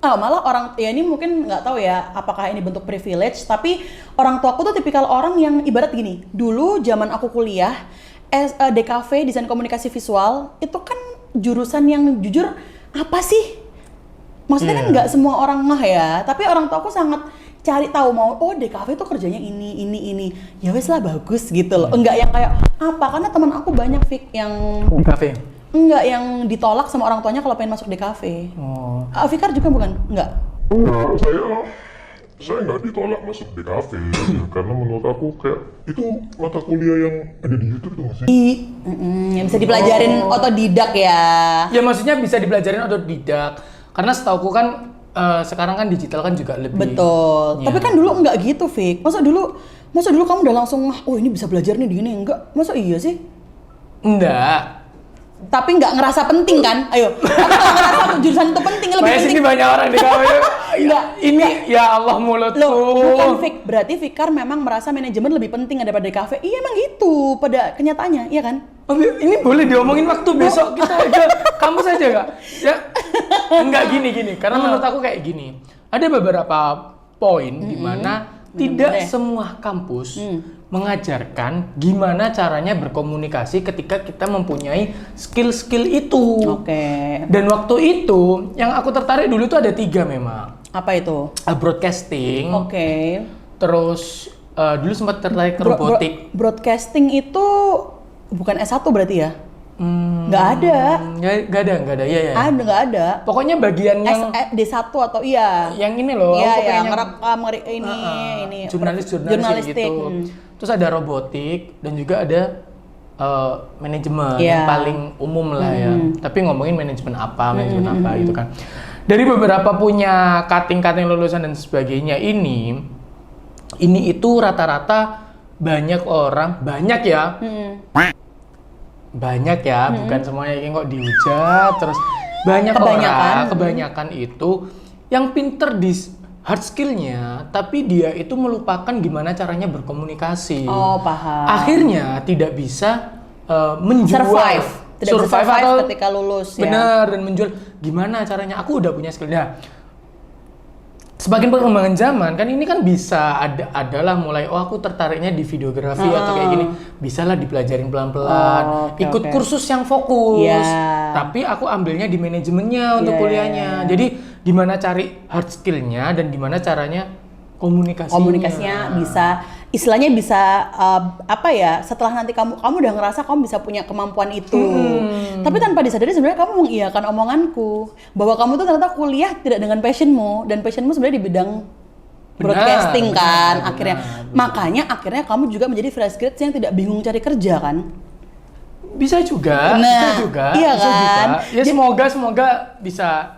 malah orang ya ini mungkin nggak tahu ya apakah ini bentuk privilege, tapi orang tuaku tuh tipikal orang yang ibarat gini. Dulu zaman aku kuliah DKV desain komunikasi visual itu kan jurusan yang jujur apa sih? Maksudnya kan nggak semua orang ya, tapi orang tuaku sangat cari tahu DKV itu kerjanya ini. Ya wes lah bagus gitu loh. Enggak yang kayak apa, karena teman aku banyak Fik yang Kafe. enggak yang ditolak sama orang tuanya kalau pengen masuk DKV. Oh. Fikar juga bukan? Enggak. Enggak, saya nggak ditolak masuk di kafe karena menurut aku kayak itu mata kuliah yang ada di YouTube tuh nggak sih? Yang bisa dipelajarin otodidak ya. Ya maksudnya bisa dipelajarin otodidak. Karena setauku kan sekarang kan digital kan juga lebih. Betul. Ya. Tapi kan dulu enggak gitu, Fik. Masa dulu kamu udah langsung ini bisa belajar nih di gini, enggak? Masa iya sih? Enggak. Tapi nggak ngerasa penting kan? Ayo, aku nggak ngerasa jurusan itu penting, lebih Banyak penting. sini banyak orang di kafe. Enggak, Ini ya Allah mulutku. Loh, bukan Fik. Berarti Fikar memang merasa manajemen lebih penting daripada DKV. Iya emang gitu pada kenyataannya, iya kan? Oh, ini boleh diomongin waktu besok kita aja kampus aja nggak? Ya, enggak gini. Karena menurut aku kayak gini. Ada beberapa poin di mana tidak semua kampus mengajarkan gimana caranya berkomunikasi ketika kita mempunyai skill-skill itu. Oke. Dan waktu itu yang aku tertarik dulu tuh ada 3 memang. Apa itu? Broadcasting. Oke. Terus dulu sempat tertarik ke robotik. Broadcasting itu bukan S1 berarti ya? Nggak ada. Nggak ada. Iya. Ada, nggak ada. Pokoknya bagian yang D1 atau iya. yang ini loh. Iya, aku ya, pengen ngerekam ini. jurnalistik gitu. Terus ada robotik dan juga ada manajemen yang paling umum lah ya. Tapi ngomongin manajemen apa gitu kan. Dari beberapa punya cutting lulusan dan sebagainya ini itu rata-rata banyak ya. Banyak ya, bukan semuanya yang kok dihujat, terus banyak kebanyakan itu yang pinter di hard skill-nya, tapi dia itu melupakan gimana caranya berkomunikasi. Oh, paham. Akhirnya tidak bisa menjual. Tidak bisa survive ketika lulus ya. Benar, dan menjual gimana caranya. Aku udah punya skill. Nah, Semakin perkembangan zaman kan ini kan bisa adalah mulai aku tertariknya di videografi atau kayak gini, bisalah dipelajarin pelan-pelan, ikut kursus yang fokus. Tapi aku ambilnya di manajemennya untuk kuliahnya. Jadi gimana cari hard skillnya dan gimana caranya komunikasinya bisa istilahnya bisa setelah nanti kamu udah ngerasa kamu bisa punya kemampuan itu. Tapi tanpa disadari sebenarnya kamu mengiyakan omonganku bahwa kamu tuh ternyata kuliah tidak dengan passionmu dan passionmu sebenarnya di bidang broadcasting kan akhirnya. Makanya akhirnya kamu juga menjadi fresh grad yang tidak bingung cari kerja kan. Bisa juga, bisa juga. Iya bisa kan? Juga. Ya semoga bisa.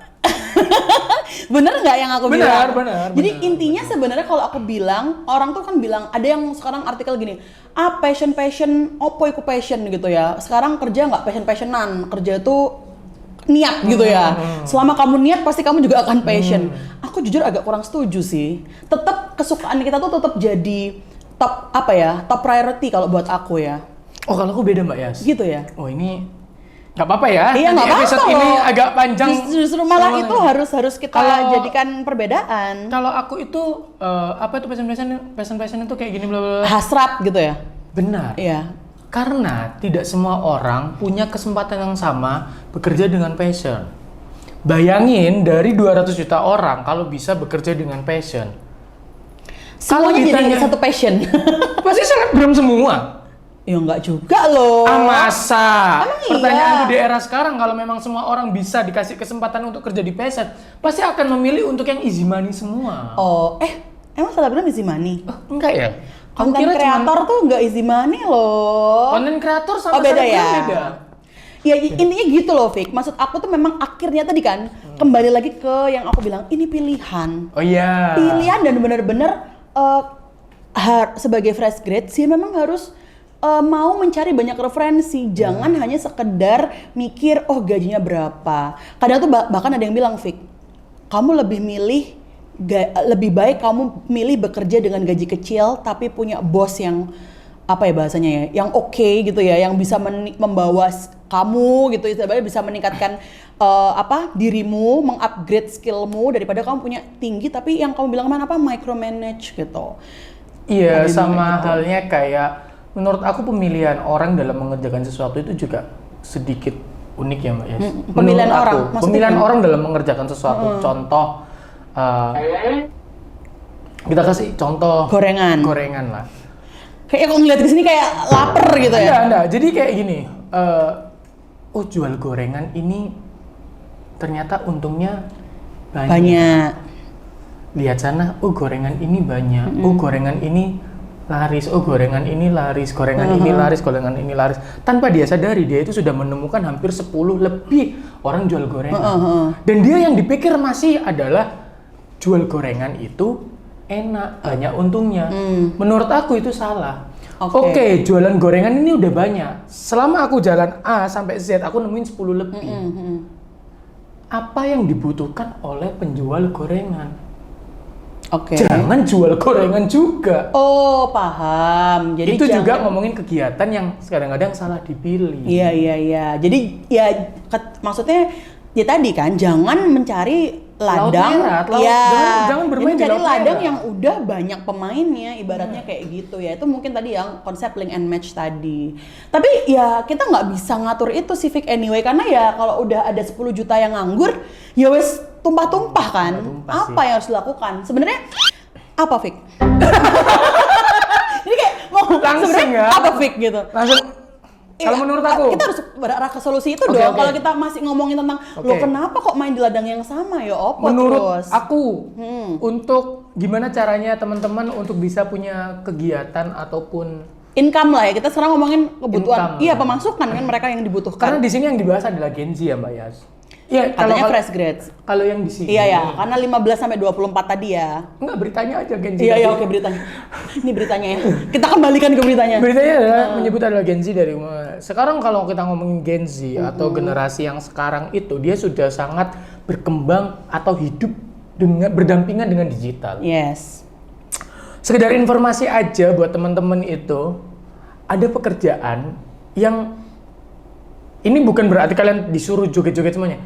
Bener nggak yang aku bilang? Bener. Jadi intinya sebenarnya kalau aku bilang, orang tuh kan bilang, ada yang sekarang artikel gini, passion, opo iku passion gitu ya. Sekarang kerja nggak passionan, kerja tuh niat gitu ya. Selama kamu niat pasti kamu juga akan passion. Aku jujur agak kurang setuju sih. Tetap kesukaan kita tuh tetap jadi top priority kalau buat aku ya. Oh kalau aku beda Mbak Yas. Gitu ya. Oh ini nggak apa-apa ya. Iya nggak apa-apa. Episode ini agak panjang. Justru malah itu harus kita jadikan perbedaan. Kalau aku itu apa itu passion itu kayak gini bla bla. Hasrat gitu ya. Benar. Iya. Karena tidak semua orang punya kesempatan yang sama bekerja dengan passion. Bayangin dari 200 juta orang kalau bisa bekerja dengan passion. Semuanya jadi satu passion. Pasti selebgram semua. Ya enggak juga loh. Masa? Pertanyaan iya? Di era sekarang kalau memang semua orang bisa dikasih kesempatan untuk kerja di passion, pasti akan memilih untuk yang easy money semua. Oh, emang selebgram easy money? Enggak ya? Konten kreator tuh enggak easy money loh. Konten kreator sama beda ya? Beda. Ya intinya gitu loh, Fik. Maksud aku tuh memang akhirnya tadi kan kembali lagi ke yang aku bilang ini pilihan. Oh iya. Pilihan dan benar-benar sebagai fresh grade sih memang harus mau mencari banyak referensi, jangan hanya sekedar mikir gajinya berapa. Kadang tuh bahkan ada yang bilang, Fik, kamu lebih baik kamu milih bekerja dengan gaji kecil tapi punya bos yang bahasanya ya, yang oke gitu ya, yang bisa membawa kamu gitu, istilahnya bisa meningkatkan dirimu, mengupgrade skillmu daripada kamu punya tinggi tapi yang kamu bilang micromanage gitu. Iya, sama halnya kayak menurut aku pemilihan orang dalam mengerjakan sesuatu itu juga sedikit unik ya Mbak Yes. Pemilihan orang dalam mengerjakan sesuatu. Contoh, kita kasih contoh gorengan lah. Kayak aku ngeliat di sini kayak lapar gitu ya. Enggak. Jadi kayak gini, jual gorengan ini ternyata untungnya banyak. Lihat sana, gorengan ini banyak. Gorengan ini laris, gorengan ini laris, gorengan ini laris. Tanpa dia sadari, dia itu sudah menemukan hampir 10 lebih orang jual gorengan. Dan dia yang dipikir masih adalah jual gorengan itu enak, banyak untungnya. Menurut aku itu salah. Oke, jualan gorengan ini udah banyak. Selama aku jalan A sampai Z, aku nemuin 10 lebih. Apa yang dibutuhkan oleh penjual gorengan? Jangan jual gorengan juga. Oh, paham. Jadi itu juga ngomongin kegiatan yang kadang-kadang salah dipilih. Iya. Jadi ya maksudnya ya tadi kan jangan mencari ladang. Jangan bermain di laut merah. Mencari ladang yang udah banyak pemainnya, ibaratnya kayak gitu ya. Itu mungkin tadi yang konsep link and match tadi. Tapi ya kita nggak bisa ngatur itu sih Fik anyway, karena ya kalau udah ada 10 juta yang nganggur, ya wes tumpah-tumpah kan. Apa yang harus dilakukan? Sebenarnya apa Fik? Ini kayak mau langsung ya. Apa Fik gitu? Langsung. Kalau menurut aku kita harus berarah ke solusi itu dong. Kalau kita masih ngomongin tentang lo kenapa kok main di ladang yang sama ya opo menurut terus. Aku untuk gimana caranya teman-teman untuk bisa punya kegiatan ataupun income lah ya. Kita sekarang ngomongin kebutuhan. Iya, pemasukan kan mereka yang dibutuhkan. Karena di sini yang dibahas adalah Gen Z ya Mbak Yas. Iya, katanya fresh grads. Kalau yang di sini. Iya ya, karena 15 sampai 24 tadi ya. Enggak, beritanya aja Gen Z. Iya, oke beritanya. Ini beritanya ya. Kita kembalikan ke beritanya. Beritanya adalah menyebut adalah Gen Z dari sekarang kalau kita ngomongin Gen Z atau generasi yang sekarang itu dia sudah sangat berkembang atau hidup dengan berdampingan dengan digital. Yes. Sekedar informasi aja buat teman-teman itu, ada pekerjaan yang ini bukan berarti kalian disuruh joget-joget semuanya.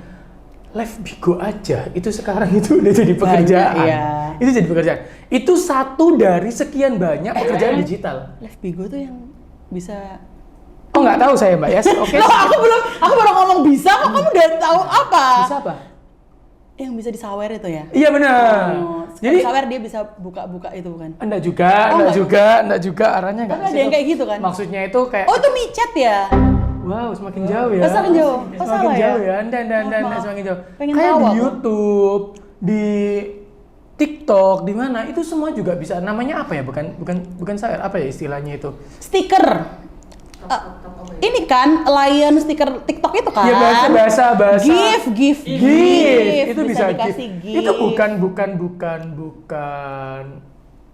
live Bigo aja itu sekarang itu udah jadi pekerjaan. Banyak, iya. Itu jadi pekerjaan. Itu satu dari sekian banyak pekerjaan digital. Live Bigo tuh yang bisa. Oh nggak tahu saya Mbak Yas. Oke. Loh, aku baru ngomong bisa kok kamu udah tahu apa? Bisa apa? Yang bisa disawer itu ya? Iya benar. Jadi sawer dia bisa buka-buka itu bukan? Enggak juga arahnya enggak. Tapi ada yang kayak gitu kan? Maksudnya itu kayak Oh itu micet ya? wow, semakin jauh ya. Semakin jauh. Semakin Salah jauh ya? ya. Dan semakin jauh. Pengen Kayak tahu di aku. YouTube, di TikTok, di mana itu semua juga bisa. Namanya apa ya? Bukan saya apa ya istilahnya itu? Stiker. Ini kan lion stiker TikTok itu kan? Ya bahasa. GIF. Itu bisa dikasih GIF. Itu bukan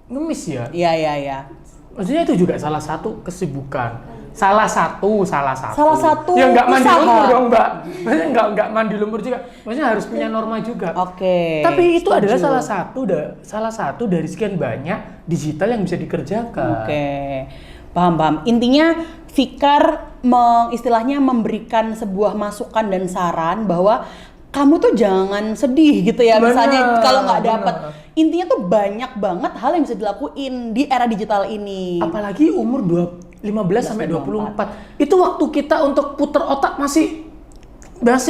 ngemis ya? Iya. Maksudnya itu juga salah satu kesibukan. Salah satu. Ya nggak mandi usaha. lumpur dong Mbak. Maksudnya nggak mandi lumpur juga. Maksudnya harus punya norma juga. Oke. Tapi itu setuju. adalah salah satu dari sekian banyak digital yang bisa dikerjakan. Oke. Paham. Intinya Fikar istilahnya memberikan sebuah masukan dan saran bahwa kamu tuh jangan sedih gitu ya. Bener, misalnya kalau nggak dapet. bener. Intinya tuh banyak banget hal yang bisa dilakuin di era digital ini. Apalagi umur 15 sampai 24. Itu waktu kita untuk puter otak masih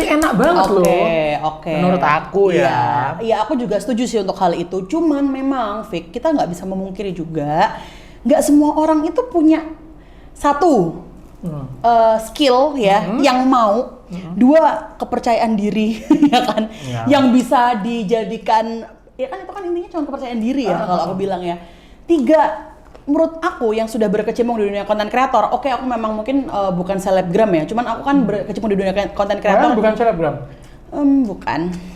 enak banget loh. Oke. Menurut aku ya. Iya, aku juga setuju sih untuk hal itu. Cuman memang, Fik, kita nggak bisa memungkiri juga, nggak semua orang itu punya satu skill ya, yang mau, dua kepercayaan diri, ya kan, yang bisa dijadikan, ya kan itu kan intinya cuma kepercayaan diri ya kalau aku bilang ya. Tiga, menurut aku yang sudah berkecimpung di dunia konten kreator, oke aku memang mungkin bukan selebgram ya, cuman aku kan berkecimpung di dunia konten kreator. Bukan selebgram? Bukan.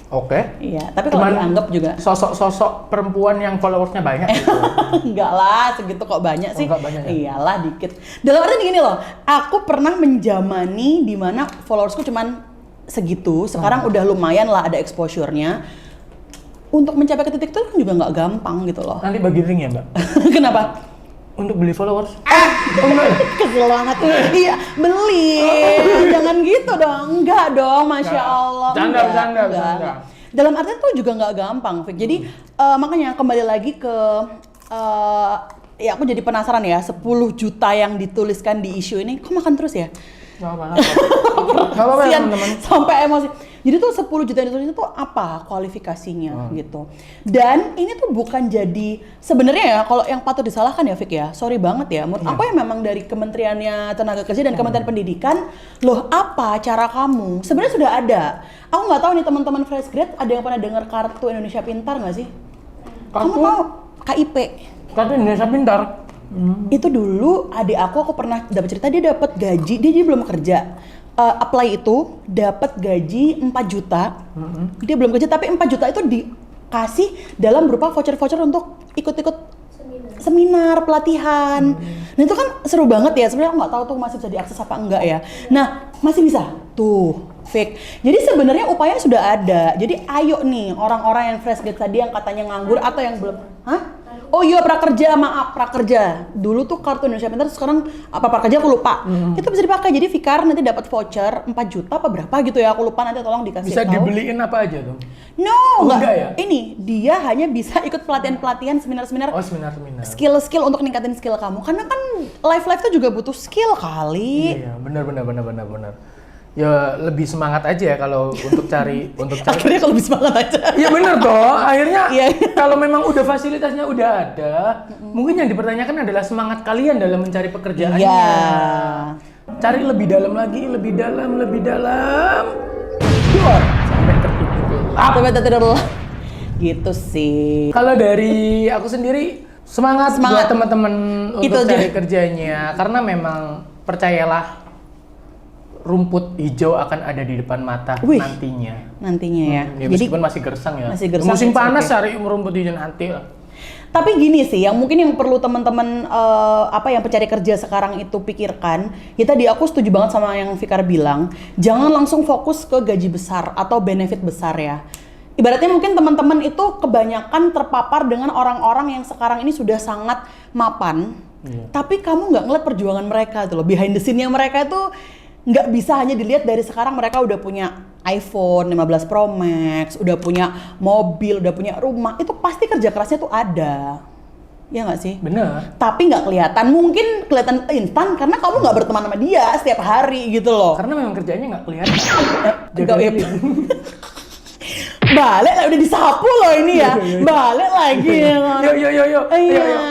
Oke. Iya, tapi kalau dianggap juga sosok perempuan yang followersnya banyak gitu. enggak lah, segitu kok banyak sih. Enggak banyak ya? Iyalah dikit. Dalam arti gini loh, aku pernah menjamani di mana followersku cuman segitu, sekarang udah lumayan lah ada exposure-nya. Untuk mencapai ke titik itu kan juga nggak gampang gitu loh. Nanti bagi ring ya Mbak? Kenapa? Untuk beli followers? Kesel banget. Iya, beli. Jangan gitu dong. Enggak dong, Masya Allah. Bercanda. Dalam artian tuh juga nggak gampang, Fik. Jadi makanya kembali lagi ke ya aku jadi penasaran ya, 10 juta yang dituliskan di isu ini, kok makan terus ya? Gak apa-apa ya teman-teman. Sampai emosi. Jadi tuh 10 juta yang ditulis itu apa kualifikasinya gitu. Dan ini tuh bukan jadi, sebenarnya ya kalau yang patut disalahkan ya Fik ya, sorry banget ya. Menurut aku yang memang dari Kementeriannya Tenaga Kerja dan Kementerian Pendidikan, loh apa cara kamu? Sebenarnya sudah ada. Aku nggak tahu nih teman-teman fresh grade ada yang pernah dengar kartu Indonesia Pintar nggak sih? Kamu tahu KIP? Kartu Indonesia Pintar. Itu dulu adik aku pernah dapat cerita dia dapat gaji, dia belum kerja. Apply itu dapat gaji 4 juta. Dia belum kerja tapi 4 juta itu dikasih dalam berupa voucher-voucher untuk ikut-ikut seminar, pelatihan. Nah itu kan seru banget ya. Sebenarnya aku nggak tahu tuh masih bisa diakses apa enggak ya. Nah masih bisa tuh fake. Jadi sebenarnya upaya sudah ada. Jadi ayo nih orang-orang yang fresh grade tadi yang katanya nganggur atau yang belum, Oh iya prakerja, maaf prakerja. Dulu tuh kartu Indonesia Pintar, sekarang apa prakerja aku lupa. Itu bisa dipakai. Jadi Fikar nanti dapat voucher 4 juta apa berapa gitu ya, aku lupa, nanti tolong dikasih Bisa tahu. dibeliin apa aja tuh? No, enggak ya? Ini dia hanya bisa ikut pelatihan-pelatihan, seminar-seminar. Oh seminar-seminar. Skill-skill untuk ningkatin skill kamu. Karena kan live tuh juga butuh skill kali. Iya, benar. Ya lebih semangat aja ya kalau untuk cari Akhirnya kalau lebih semangat aja. Iya bener toh, akhirnya Iya. kalau memang udah fasilitasnya udah ada, mungkin yang dipertanyakan adalah semangat kalian dalam mencari pekerjaannya. Iya. Cari lebih dalam lagi, lebih dalam. Sampai tertutup. Sampai tertutup. Gitu sih. Kalau dari aku sendiri semangat buat teman-teman untuk cari kerjanya, karena memang percayalah rumput hijau akan ada di depan mata nantinya ya. Ya meskipun masih gersang ya. masih Musim panas cari rumput hijau nanti lah. Tapi gini sih, yang mungkin yang perlu teman-teman yang pencari kerja sekarang itu pikirkan, ya tadi aku setuju banget sama yang Fikar bilang, jangan langsung fokus ke gaji besar atau benefit besar ya. Ibaratnya mungkin teman-teman itu kebanyakan terpapar dengan orang-orang yang sekarang ini sudah sangat mapan, tapi kamu nggak ngeliat perjuangan mereka tuh loh, behind the scene-nya mereka itu nggak bisa hanya dilihat dari sekarang mereka udah punya iPhone 15 Pro Max, udah punya mobil, udah punya rumah, itu pasti kerja kerasnya tuh ada. Ya nggak sih? Bener. Tapi nggak kelihatan, mungkin kelihatan instan karena kamu nggak berteman sama dia setiap hari gitu loh. Karena memang kerjanya nggak kelihatan. Nggak, ya. Balik lah, udah disapu loh ini ya. Balik lagi. Yo,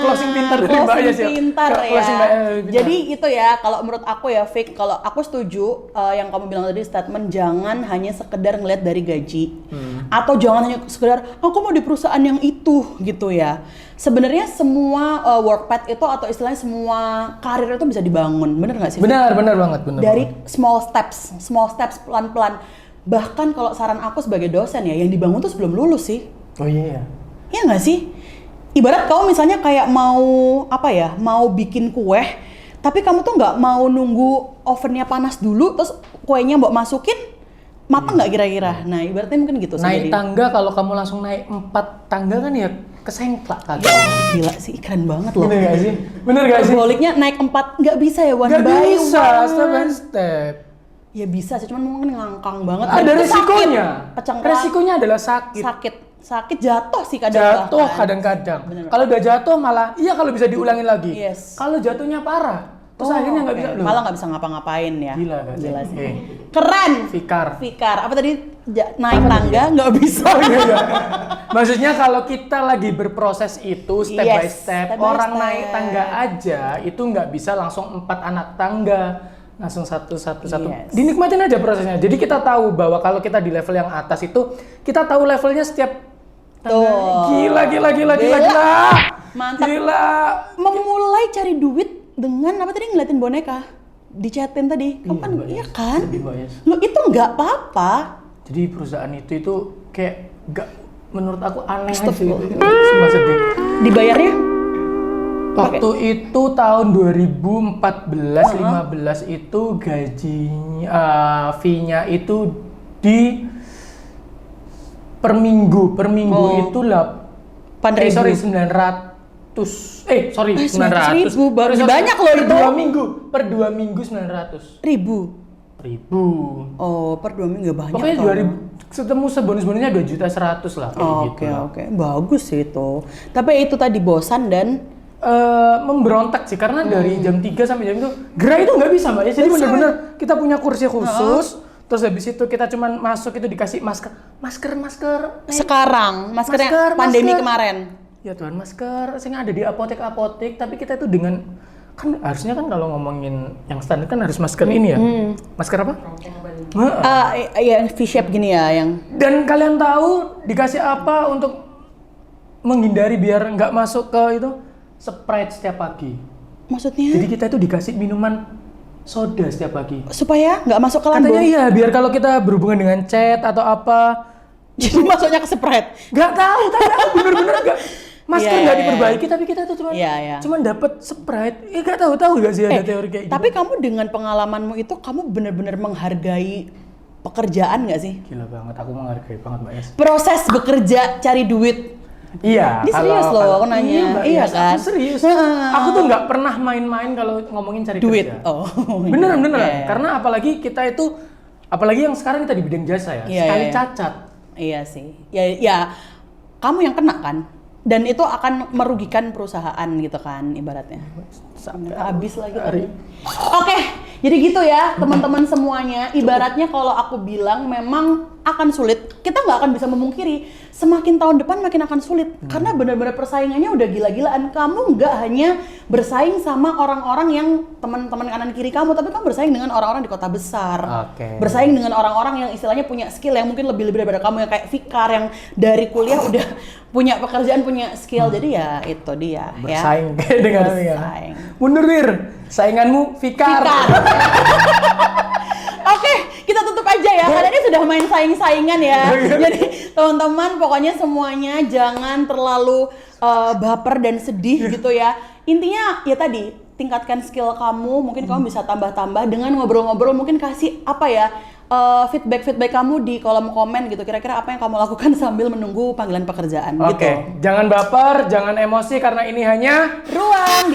closing pintar dari Mbak Yas ya. Pintar ya. Closing pintar. Jadi itu ya, kalau menurut aku ya Fik, kalau aku setuju yang kamu bilang tadi statement, jangan hanya sekedar ngeliat dari gaji. Atau jangan hanya sekedar aku mau di perusahaan yang itu gitu ya. Sebenarnya semua work path itu atau istilahnya semua karir itu bisa dibangun. Bener nggak sih? Benar banget. Dari small steps pelan-pelan. Bahkan kalau saran aku sebagai dosen ya, yang dibangun tuh sebelum lulus sih. Oh iya. Iya nggak sih? Ibarat kamu misalnya kayak mau bikin kue, tapi kamu tuh nggak mau nunggu ovennya panas dulu, terus kuenya mbok masukin, matang nggak kira-kira? Nah ibaratnya mungkin gitu. Naik tangga, kalau kamu langsung naik 4 tangga kan ya kesengklak kagak. Gila sih, keren banget loh. Bener gak sih? Sebaliknya naik 4, nggak bisa ya one Gak by bisa, one. step by step. Ya bisa sih, cuman mungkin ngangkang banget. Ada Dan itu resikonya. sakit. Pecengklak. Resikonya adalah sakit. Sakit jatuh sih kadang. Jatuh kadang-kadang. Kalau udah jatuh malah, iya kalau bisa diulangin lagi. Yes. Kalau jatuhnya parah, terus akhirnya nggak bisa loh. Malah nggak bisa ngapa-ngapain ya. Gila kan? Gila sih. Eh. Keren. Fikar. Apa tadi? Naik tangga nggak bisa. Iya. Maksudnya kalau kita lagi berproses itu step by step, orang naik tangga aja itu nggak bisa langsung 4 anak tangga. Langsung satu. Yes. Dinikmatin aja prosesnya. Jadi kita tahu bahwa kalau kita di level yang atas itu, kita tahu levelnya setiap tangga. Gila. Mantap. Gila. Memulai cari duit dengan apa tadi, ngeliatin boneka, dichatin tadi. Kapan? Iya kan? Lo itu nggak apa-apa. Jadi perusahaan itu kayak nggak, menurut aku aneh aja. Semua sedih. Dibayarnya? Waktu itu tahun 2014-15 itu gajinya, fee-nya itu di per minggu itu lah. 900. 900 ribu, banyak loh itu. Per 2 minggu 900 ribu. Oh, per 2 minggu banyak. Pokoknya 2000, ketemu sebonus-bonusnya 2.100.000 lah. Oke. Bagus sih itu. Tapi itu tadi bosan dan memberontak sih, karena dari jam 3 sampai jam itu gerai itu nggak bisa Mbak ya. Jadi bener-bener kita punya kursi khusus, terus habis itu kita cuman masuk itu dikasih masker. Sekarang maskernya pandemi kemarin. Ya Tuhan, masker yang ada di apotek, tapi kita itu dengan, kan harusnya kan kalau ngomongin yang standar kan harus masker ini ya. Masker apa? Yang V-shape gini ya, yang. Dan kalian tahu dikasih apa untuk menghindari biar nggak masuk ke itu? Sprite setiap pagi. Maksudnya? Jadi kita itu dikasih minuman soda setiap pagi. Supaya nggak masuk ke lambung? Katanya iya, biar kalau kita berhubungan dengan chat atau apa. Jadi masuknya ke Sprite? Nggak tahu, tapi aku bener-bener nggak. Masker nggak diperbaiki, tapi kita tuh cuman dapat Sprite. Nggak tahu nggak sih ada teori kayak gitu. Tapi kamu dengan pengalamanmu itu, kamu bener-bener menghargai pekerjaan nggak sih? Gila banget, aku menghargai banget Mbak Yes. Proses bekerja, cari duit. Iya. Ini serius loh aku nanya. Iya kan? Aku serius. Aku tuh nggak pernah main-main kalau ngomongin cari duit. kerja. Oh. Beneran. Karena apalagi kita itu, apalagi yang sekarang kita di bidang jasa ya. Sekali cacat. Iya sih. Ya, kamu yang kena kan? Dan itu akan merugikan perusahaan gitu kan ibaratnya. Habis lagi tadi. Oke, jadi gitu ya teman-teman semuanya. Ibaratnya kalau aku bilang memang akan sulit. Kita nggak akan bisa memungkiri. Semakin tahun depan makin akan sulit. Karena benar-benar persaingannya udah gila-gilaan. Kamu nggak hanya bersaing sama orang-orang yang teman-teman kanan kiri kamu, tapi kamu bersaing dengan orang-orang di kota besar. Bersaing dengan orang-orang yang istilahnya punya skill yang mungkin lebih daripada kamu, yang kayak Fikar yang dari kuliah udah punya pekerjaan, punya skill. Jadi ya itu dia. Bersaing dengan bersaing. Mundur Wir, sainganmu Fikar. Oke, kita tutup aja ya, karena ini sudah main saing-saingan ya. Jadi teman-teman pokoknya semuanya jangan terlalu baper dan sedih gitu ya. Intinya ya tadi, tingkatkan skill kamu, mungkin kamu bisa tambah-tambah dengan ngobrol-ngobrol, mungkin kasih apa ya, feedback kamu di kolom komen gitu. Kira-kira apa yang kamu lakukan sambil menunggu panggilan pekerjaan gitu. Jangan baper, jangan emosi, karena ini hanya Ruang